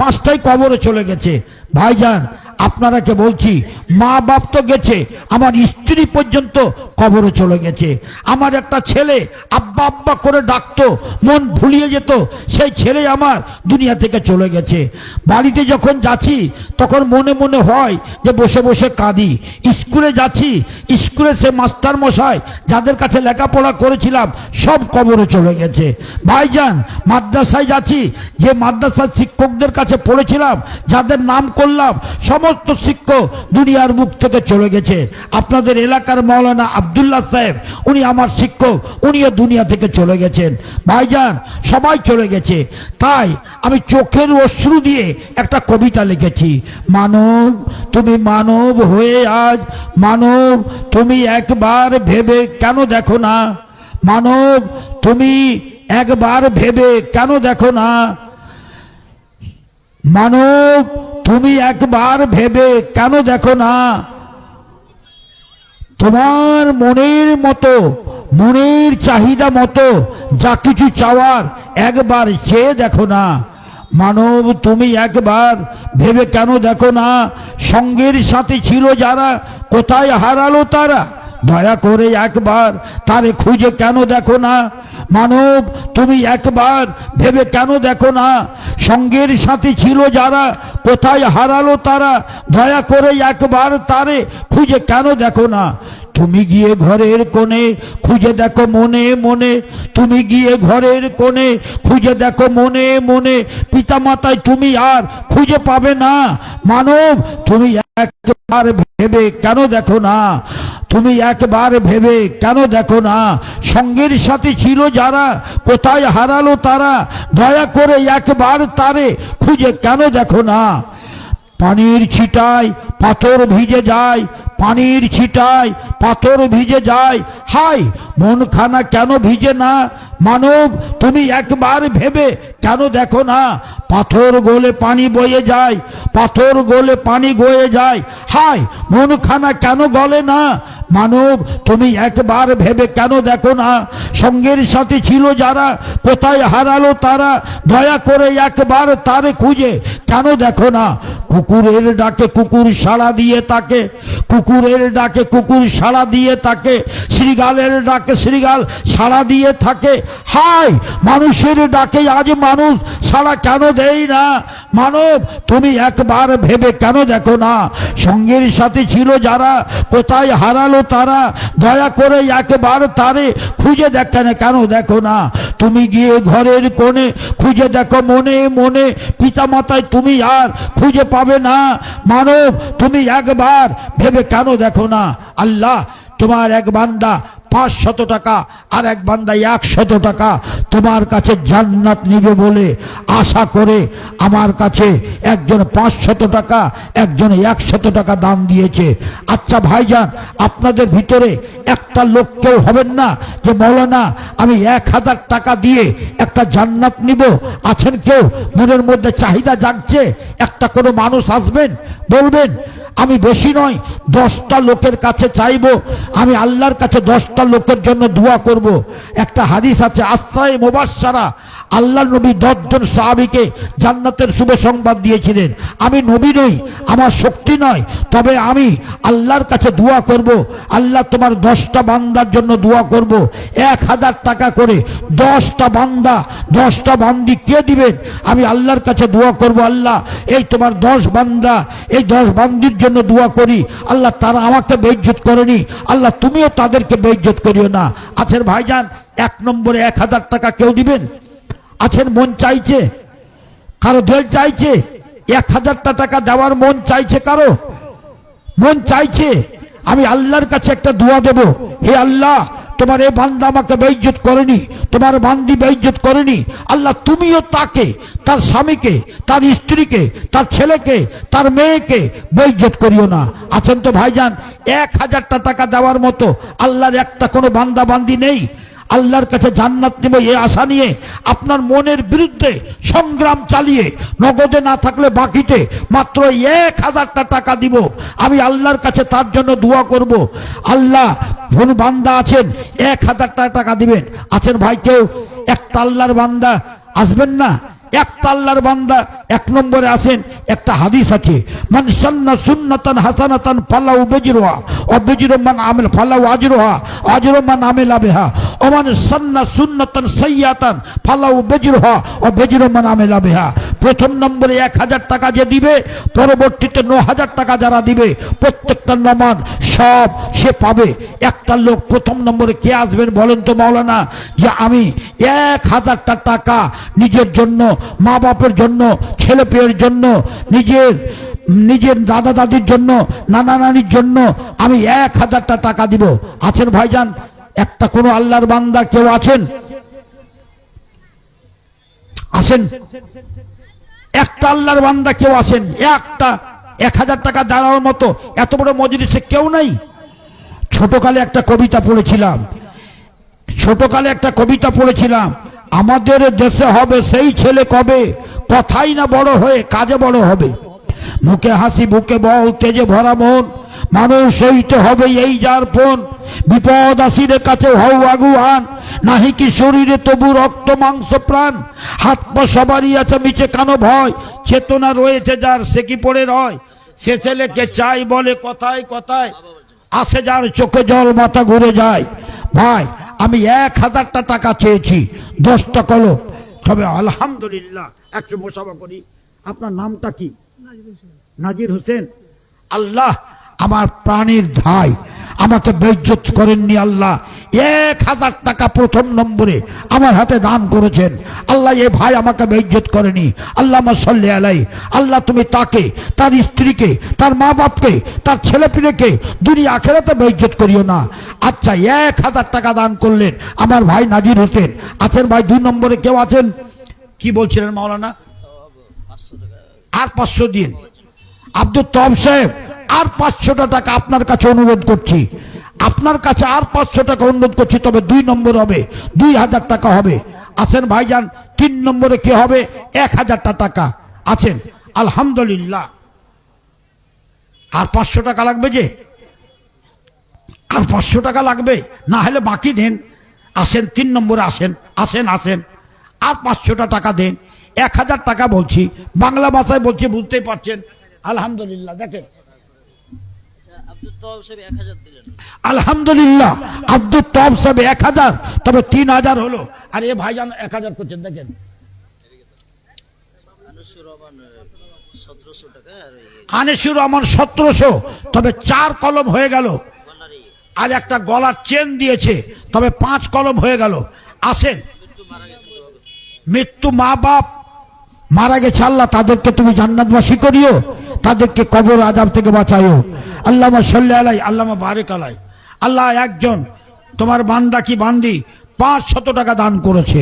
5টাই কবরে চলে গেছে। ভাইজান আপনারাকে বলছি, মা বাপ তো গেছে, আমার স্ত্রী পর্যন্ত কবরে চলে গেছে। আমার একটা ছেলে আব্বা আব্বা করে ডাকতো, মন ভুলিয়ে যেত, সেই ছেলে আমার দুনিয়া থেকে চলে গেছে। বাড়িতে যখন যাচ্ছি তখন মনে মনে হয় যে বসে বসে কাঁদি। স্কুলে যাচ্ছি, স্কুলে সে মাস্টার মশাই যাদের কাছে লেখাপড়া করেছিলাম সব কবরে চলে গেছে। ভাইজান মাদ্রাসায় যাচ্ছি, যে মাদ্রাসার শিক্ষকদের কাছে পড়েছিলাম, যাদের নাম করলাম, সমস্ত শিক্ষক দুনিয়ার মুখ থেকে চলে গেছে। আপনাদের এলাকার মৌলানা আব্দুল্লাহ সাহেব, উনি আমার শিক্ষক, উনিও দুনিয়া থেকে চলে গেছেন। ভাইজান সবাই চলে গেছে। তাই আমি চোখের অশ্রু দিয়ে একটা কবিতা লিখেছি। মানব তুমি মানব হয়ে আজ, মানব তুমি একবার ভেবে কেন দেখো না, মানব তুমি একবার ভেবে কেন দেখো না, মানব তুমি একবার ভেবে কেন দেখো না, তোমার মনের মতো, মনের চাহিদা মতো যা কিছু চাওয়ার একবার চেয়ে দেখো না। মানব তুমি একবার ভেবে কেন দেখো না, সঙ্গের সাথে ছিল যারা কোথায় হারালো তারা, দয়া করে একবার তারে খুঁজে কেন দেখো না। মানব তুমি একবার ভেবে কেন দেখো না, সঙ্গের সাথে ছিল যারা কোথায় হারালো তারা, দয়া করে একবার তারে খুঁজে কেন দেখো না। তুমি গিয়ে ঘরের কোণে খুঁজে দেখো মনে মনে, তুমি গিয়ে ঘরের কোণে খুঁজে দেখো মনে মনে, পিতা মাতায় তুমি আর খুঁজে পাবে না। মানব তুমি একবার ভেবে কেন দেখো না, তুমি একবার ভেবে কেন দেখো না, সঙ্গের সাথে ছিল যারা কোথায় হারালো তারা, দয়া করে একবার তারে খুঁজে কেন দেখো না। পানির ছিটায় পাথর ভিজে যায়, পানির ছিটায় পাথর ভিজে যায়, হায় মনখানা কেন ভিজে না। মানব তুমি একবার ভেবে কেন দেখো না, পাথর গলে পানি বয়ে যায়, পাথর গলে পানি বয়ে যায়, হায় মনখানা কেন গলে না। মানব তুমি একবার ভেবে কেন দেখো না, সঙ্গের সাথে ছিল যারা কোথায় হারালো তারা, দয়া করে একবার তারে খুঁজে কেন দেখো না। কুকুরের ডাকে কুকুর সাড়া দিয়ে তাকে, কুকুরের ডাকে কুকুর সাড়া দিয়ে তাকে, শ্রীগালের ডাকে শ্রীগাল সাড়া দিয়ে থাকে, হায় মানুষের ডাকে আজ মানুষ সাড়া কেন দেয় না। মানব তুমি একবার ভেবে কেন দেখো না, সঙ্গের সাথে ছিল যারা কোথায় হারালো তারা, দয়া করে একবার তারে খুঁজে দেখে না কেন দেখো না। তুমি গিয়ে ঘরের কোণে খুঁজে দেখো মনে মনে, পিতা মাতায় তুমি আর খুঁজে পাবে না। মানব তুমি একবার ভেবে কেন দেখো না। আল্লাহ তোমার এক বান্দা 500 টাকা আর এক বান্দা 100 টাকা তোমার কাছে জান্নাত নিবে বলে আশা করে আমার কাছে একজন 500 টাকা একজন 100 টাকা দান দিয়েছে। আচ্ছা ভাইজান, আপনাদের ভিতরে একটা লোক কেউ হবেন না যে মৌলানা আমি 1000 টাকা দিয়ে একটা জান্নাত নিব? আছেন কেউ? মনের মধ্যে চাহিদা জাগছে, একটা কোনো মানুষ আসবেন বলবেন আমি বেশি নয় 10টা লোকের কাছে চাইবো, আমি আল্লাহর কাছে 10টা লোকের জন্য দোয়া করব। একটা হাদিস আছে আশ্রায়ে মুবাশশারা, আল্লাহ নবী 10 জন সাহাবীকে জান্নাতের শুভ সংবাদ দিয়েছিলেন। আমি নবী নই, আমার শক্তি নয়, তবে আমি আল্লাহর কাছে দোয়া করব, আল্লাহ তোমার 10টা বান্দার জন্য দোয়া করব। 1000 টাকা করে 10টা বান্দা 10টা বান্দি কে দিবেন? আমি আল্লাহর কাছে দোয়া করব, আল্লাহ এই তোমার 10 বান্দা, এই 10 বান্দির জন্য দোয়া করি, আল্লাহ তারা আমাকে বেইজ্জত করেনি, আল্লাহ তুমিও তাদেরকে বেইজ্জত করিও না। আছেন ভাইজান 1 নম্বরে 1000 টাকা কেউ দিবেন? আছেন? মন চাইছে কারো? দিল চাইছে 1000টা টাকা দেওয়ার মন চাইছে কারো? মন চাইছে আমি আল্লাহর কাছে একটা দোয়া দেব, হে আল্লাহ তোমার এই বান্দা আমাকে বেইজ্জত করেনি, তোমার বান্দি বেইজ্জত করেনি, আল্লাহ তুমিও তাকে, তার স্বামীকে, তার স্ত্রীকে, তার ছেলেকে, তার মেয়েকে বেইজ্জত করিও না। আছেন তো ভাইজান? 1000টা টাকা দেওয়ার মতো আল্লাহর একটা কোনো বান্দা বান্দি নেই? আল্লাহর কাছে জান্নাত নেব এই আশা নিয়ে আপনার মনের বিরুদ্ধে সংগ্রাম চালিয়ে নগদে না থাকলে বাকিতে মাত্র 1000টা টাকা দিব, আমি আল্লাহর কাছে তার জন্য দোয়া করব। আল্লাহ কোন বান্দা আছেন 1000টা টাকা দিবেন? আছেন ভাই কেউ? একটা আল্লাহর বান্দা আসবেন না? একটা আল্লাহর বান্দা 1 নম্বরে আসেন। একটা হাদিস আছে মান সান্না সুন্নাতান হাসানাতান ফালাউ বিজরুহা ওয়া বিজরু মান আমিল ফালাউ আজরুহা আজরু মান আমিলা বিহা ওয়া মান সান্না সুন্নাতান সাইয়্যাতান ফালাউ বিজরুহা ওয়া বিজরু মান আমিলা বিহা। প্রথম নম্বরে 1000 টাকা যে দিবে, পরবর্তীতে 9000 টাকা যারা দিবে প্রত্যেকটা নমান সব সে পাবে। একটা লোক প্রথম নম্বরে কে আসবেন বলেন তো মাওলানা? যে আমি 1000টা টাকা নিজের জন্য, মা বাপের জন্য, ছেলে পেয়ের জন্য, নিজের দাদা দাদির জন্য, নানা নানির জন্য আমি 1000টা টাকা দিব। আছেন ভাইজান? একটা কোনো আল্লাহর বান্দা কেউ আছেন? আসেন, একটা আল্লাহর বান্দা কেউ আসেন? একটা 1000 টাকা দেওয়ার মতো এত বড় মজলিসে কেউ নাই? ছোটকালে একটা কবিতা পড়েছিলাম, আমাদের দেশে হবে সেই ছেলে কবে, কথাই না বড় হয়ে কাজে বড় হবে, মুখে হাসি বুকে বল তেজে ভরা মন, মানুষ সইতে হবে এই যার ফোন, বিপদ আসিরে কাছে হও আগুয়ান, নাহি কি শরীরে তবু রক্ত মাংস প্রাণ, হাত পা সবারই আছে মিছে কানো ভয়, চেতনা রয়েছে যার সে কি পড়ে রয়, সে ছেলেকে চাই বলে কথায় কথায়, আসে যার চোখে জল মাথা ঘুরে যায়। ভাই আমি 1000টা টাকা চেয়েছি, 10টা কলম, তবে আলহামদুলিল্লাহ একটু মোসাফা করি। আপনার নামটা কি? নাজির হোসেন। আল্লাহ আমার প্রাণের ভাই, আমাকে বেইজ্জত করেননি আল্লাহ। 1000 টাকা প্রথম নম্বরে আমার হাতে দান করেছেন আল্লাহ। এ ভাই আমাকে বেইজ্জত করেনি, আল্লাহুম্মা সাল্লি আলাইহি। আল্লাহ তুমি তাকে, তার স্ত্রীকে, তার মা বাপকে, তার ছেলেপিলেকে দুনিয়া আখিরাতে বেইজ্জত করিও না। আচ্ছা, 1000 টাকা দান করলেন আমার ভাই নাজির হোসেন। আছেন ভাই 2 নম্বরে কেউ আছেন? কি বলছিলেন মাওলানা? আর 500 দিন। আব্দুল তওয়াব সাহেব, আর 500 টাকা আপনার কাছে অনুরোধ করছি, আপনার কাছে আর 500 টাকা অনুরোধ করছি। তবে 2 নম্বর হবে, 2000 টাকা হবে। আছেন ভাইজান? 3 নম্বরে কি হবে? 1000 টাকা আছেন। আলহামদুলিল্লাহ। আর 500 টাকা লাগবে যে, আর 500 টাকা লাগবে, না হলে বাকি দেন। আসেন 3 নম্বরে আসেন, আসেন আসেন, আর 500 টাকা দেন। 1000 টাকা বলছি, বাংলা ভাষায় বলছি, বুঝতেই পারছেন। আলহামদুলিল্লাহ। দেখেন আলহামদুলিল্লাহ, আব্দুল তওয়াব সাহেব 1000, তবে 3000 হলো। আর এ ভাইজান 1000 করছেন। দেখেন আনিসুর রহমান 1700, তবে 4 কলম হয়ে গেল। আর একটা গলার চেন দিয়েছে, তবে 5 কলম হয়ে গেল। আসেন। মৃত্যু মা বাপ মারা গেছে, আল্লাহ তাদেরকে তুমি জান্নাতবাসী করিও, তাদেরকে কবর আযাব থেকে বাঁচাইও। আল্লাহুম্মা সাল্লি আলাইহি, আল্লাহুম্মা বারিক আলাইহি। আল্লাহ একজন তোমার বান্দা কি বান্দি 500 টাকা দান করেছে।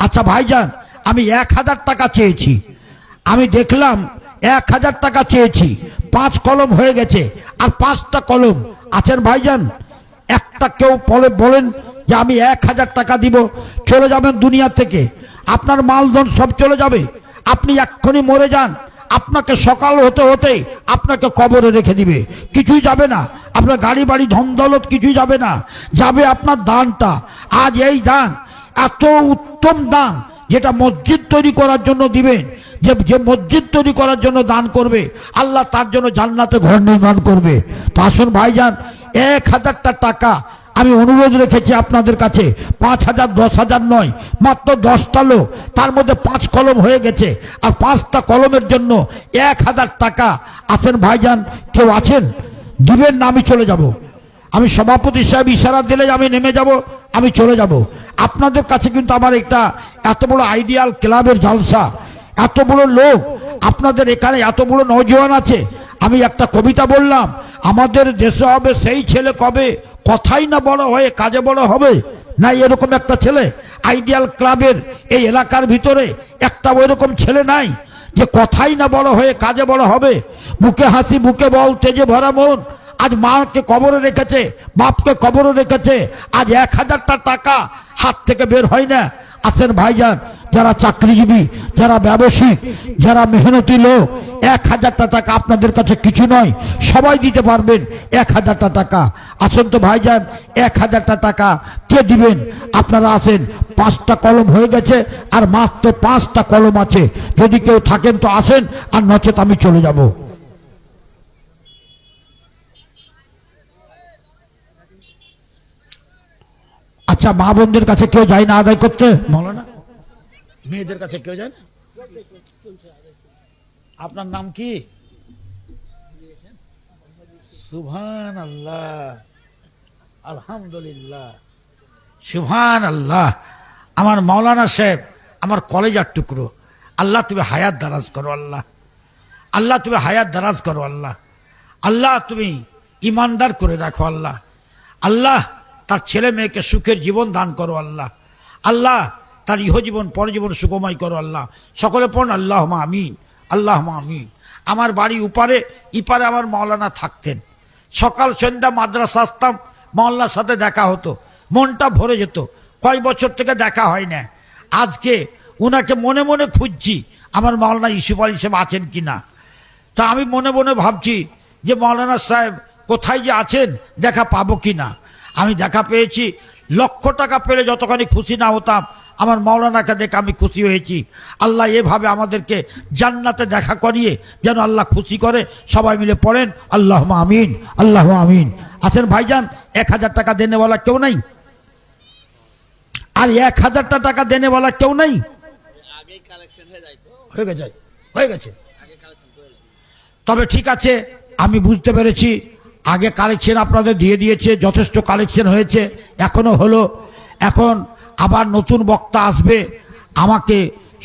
আচ্ছা ভাইজান, আমি 1000 টাকা চেয়েছি, আমি দেখলাম 1000 টাকা চেয়েছি, 5 কলম হয়ে গেছে, আর 5টা কলম আছেন ভাইজান? একটা কেউ বলেন যে আমি 1000 টাকা দিব, চলে যাবেন দুনিয়া থেকে, আপনার মালধন সব চলে যাবে, আপনি এক্ষুনি মরে যান, আপনাকে সকাল হতে হতে আপনাকে কবরে রেখে দিবে, কিছুই যাবে না, আপনার গাড়ি বাড়ি ধন দৌলত কিছুই যাবে না, যাবে আপনার দানটা। আজ এই দান এত উত্তম দান, যেটা মসজিদ তৈরি করার জন্য দিবেন, যে মসজিদ তৈরি করার জন্য দান করবে, আল্লাহ তার জন্য জান্নাতে ঘর নির্মাণ করবে। তো আসুন ভাইজান, 1000টা টাকা আমি অনুরোধ রেখেছি আপনাদের কাছে, 5000, 10,000 নয়, মাত্র 10টা লোক, তার মধ্যে 5 কলম হয়ে গেছে, আর 5টা কলমের জন্য 1000 টাকা। আছেন ভাইজান? কেউ আছেন? দিবেন না আমি চলে যাব। আমি সভাপতি সাহেব ইশারা দিলে আমি নেমে যাব, আমি চলে যাব। আপনাদের কাছে কিন্তু আমার একটা এত বড় আইডিয়াল ক্লাবের জালসা, এত বড় লোক, আপনাদের এখানে এত বড় নওজোয়ান আছে। আমি একটা কবিতা বললাম, আমাদের দেশে হবে সেই ছেলে কবে কথাই না বড় হয়ে কাজে বড় হবে। না, এরকম একটা ছেলে আইডিয়াল ক্লাবের এই এলাকার ভিতরে একটা ওইরকম ছেলে নাই যে কথাই না বড় হয়ে কাজে বড় হবে। মুখে হাসি, বুকে বল, তেজে ভরা মন। আজ মাকে কবরে রেখেছে, বাপকে কবরে রেখেছে, আজ 1000টা টাকা হাত থেকে বের হয় না। আছেন ভাইজান যারা চাকরিজীবী, যারা ব্যবসায়িক, যারা মেহনতি লোক, 1000টা টাকা আপনাদের কাছে কিছু নয়, সবাই দিতে পারবেন 1000টা টাকা। আসেন তো ভাইজান, 1000টা টাকা কে দিবেন? আপনারা আসেন। 5টা কলম হয়ে গেছে, আর মাত্র 5টা কলম আছে। যদি কেউ থাকেন তো আসেন, আর নচেত আমি চলে যাব। আচ্ছা, মা বোনদের কাছে কেউ যায় না আদায় করতে? মাওলানা, মেয়েদের কাছে কেউ যায় না? আপনার নাম কি? সুবহানাল্লাহ, আলহামদুলিল্লাহ, সুবহানাল্লাহ। আমার মাওলানা সাহেব আমার কলেজার টুকরো, আল্লাহ তুমি হায়াত দারাজ করো, আল্লাহ, আল্লাহ তুমি হায়াত দারাজ করো, আল্লাহ, আল্লাহ তুমি ইমানদার করে রাখো, আল্লাহ, আল্লাহ তার ছেলে মেয়েকে সুখের জীবন দান করো, আল্লাহ, আল্লাহ তার ইহজীবন পরজীবন সুখময় করো, আল্লাহ। সকলে পড়ুন আল্লাহুম্মা আমিন, আল্লাহুম্মা আমিন। আমার বাড়ি ইপারে আমার মাওলানা থাকতেন। সকাল সন্ধ্যা মাদ্রাসা আসতাম, মাওলানার সাথে দেখা হতো, মনটা ভরে যেত। কয় বছর থেকে দেখা হয় না, আজকে ওনাকে মনে মনে খুঁজছি, আমার মাওলানা ইউসুফ আলী সাহেব আছেন কিনা। তা আমি মনে মনে ভাবছি যে মাওলানা সাহেব কোথায় যে আছেন, দেখা পাবো কিনা। আমি দেখা পেয়েছি। 1,00,000 টাকা পেলে যতখানি খুশি না হতাম, আমার মাওলানাকে দেখে আমি খুশি হয়েছি। আল্লাহ এভাবে আমাদেরকে জান্নাতে দেখা করিয়ে যেন আল্লাহ খুশি করে। সবাই মিলে পড়েন আল্লাহুম্মা আমিন, আল্লাহুম্মা আমিন। আছেন ভাইজান? 1000 টাকা দেনেওয়ালা কেউ নাই? আর 1000টা টাকা দেনেওয়ালা কেউ নাই? হয়ে গেছে। তবে ঠিক আছে, আমি বুঝতে পেরেছি আগে কালেকশন আপনাদের দিয়ে দিয়েছে, যথেষ্ট কালেকশন হয়েছে, এখনো হলো। এখন আবার নতুন বক্তা আসবে। আমাকে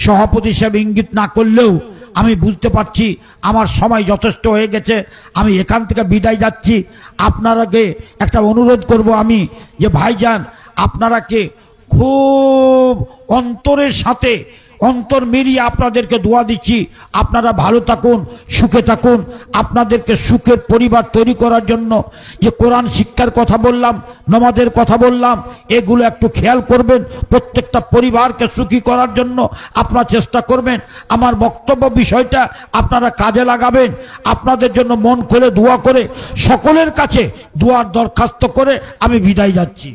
সভাপতি হিসেবে ইঙ্গিত না করলেও আমি বুঝতে পারছি আমার সময় যথেষ্ট হয়ে গেছে, আমি এখান থেকে বিদায় যাচ্ছি। আপনারাকে একটা অনুরোধ করব আমি, যে ভাইজান আপনারাকে খুব অন্তরের সাথে অন্তর মিলিয়ে আপনাদেরকে দোয়া দিচ্ছি, আপনারা ভালো থাকুন, সুখে থাকুন। আপনাদেরকে সুখের পরিবার তৈরি করার জন্য যে কোরআন শিক্ষার কথা বললাম, নামাজের কথা বললাম, এগুলো একটু খেয়াল করবেন। প্রত্যেকটা পরিবারকে সুখী করার জন্য আপনারা চেষ্টা করবেন। আমার বক্তব্য বিষয়টা আপনারা কাজে লাগাবেন। আপনাদের জন্য মন খুলে দোয়া করে, সকলের কাছে দোয়ার দরখাস্ত করে আমি বিদায় যাচ্ছি।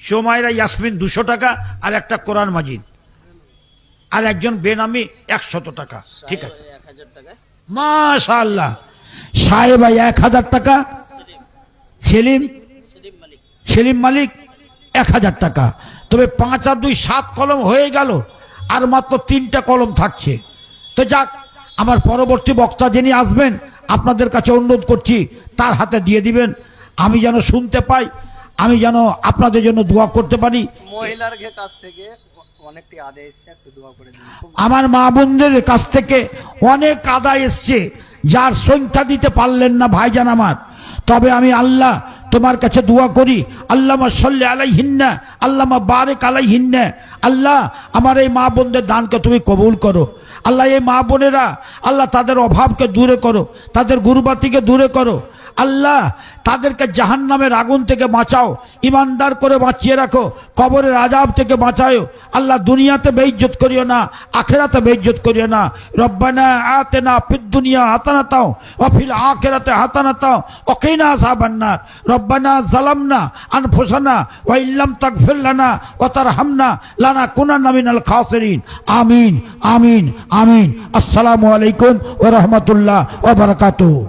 সোমাইরা ইয়াসমিন 200 টাকা, আর একটা কোরআন মাজিদ, আর একজন বেনামি 100 টাকা। ঠিক আছে, মাশাআল্লাহ। সাহেবা 1000 টাকা, সেলিম মালিক 1000 টাকা। তবে 5 আর 2 7 কলম হয়ে গেল, আর মাত্র 3টা কলম থাকছে। তো যাক, আমার পরবর্তী বক্তা যিনি আসবেন আপনাদের কাছে অনুরোধ করছি তার হাতে দিয়ে দিবেন, আমি যেন শুনতে পাই, আমি যেন আপনাদের জন্য দোয়া করতে পারি। মহিলার কাছ থেকে অনেকটি আদায় এসছে, একটু দোয়া করে দিন। আমার মা বোনদের কাছ থেকে অনেক আদায় এসছে, যার সংখ্যা দিতে পারলেন না ভাইজান আমার। তবে আমি আল্লাহ তোমার কাছে দোয়া করি, আল্লামা সাল্লি আলাইহিন্না, আল্লামা বারিক আলাইহিন্না। আল্লাহ আমার এই মা বোনদের দানকে তুমি কবুল করো। আল্লাহ এই মা বোনেরা, আল্লাহ তাদের অভাবকে দূরে করো, তাদের গুরবাতিকে দূরে করো। আল্লাহ তাদেরকে জাহান্নামের আগুন থেকে বাঁচাও, ইমানদার করে বাঁচিয়ে রাখো, কবরের আযাব থেকে বাঁচাও। আল্লাহ দুনিয়াতে বেইজ্জত করিও না, আখিরাতে বেইজ্জত করিও না। রব্বানা আতিনা ফিদ দুনিয়া হাসানাতাও ওয়া ফিল আখিরাতি হাসানাতাও ওয়া কিনা আযাবান্নার। রব্বানা যালামনা আনফুসানা ওয়া ইল্লাম তাগফির লানা ওয়া তারহামনা লানাকুনান্না মিনাল খাসিরিন। আমিন আমিন আমিন। আসসালামু আলাইকুম ওয়া রাহমাতুল্লাহ ওয়া বারাকাতুহু।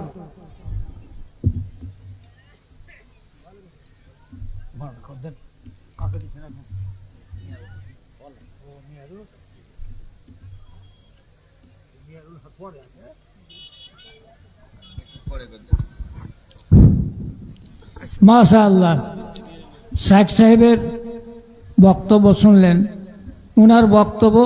মাশাআল্লাহ, শেখ সাহেবের বক্তব্য শুনলেন। ওনার বক্তব্য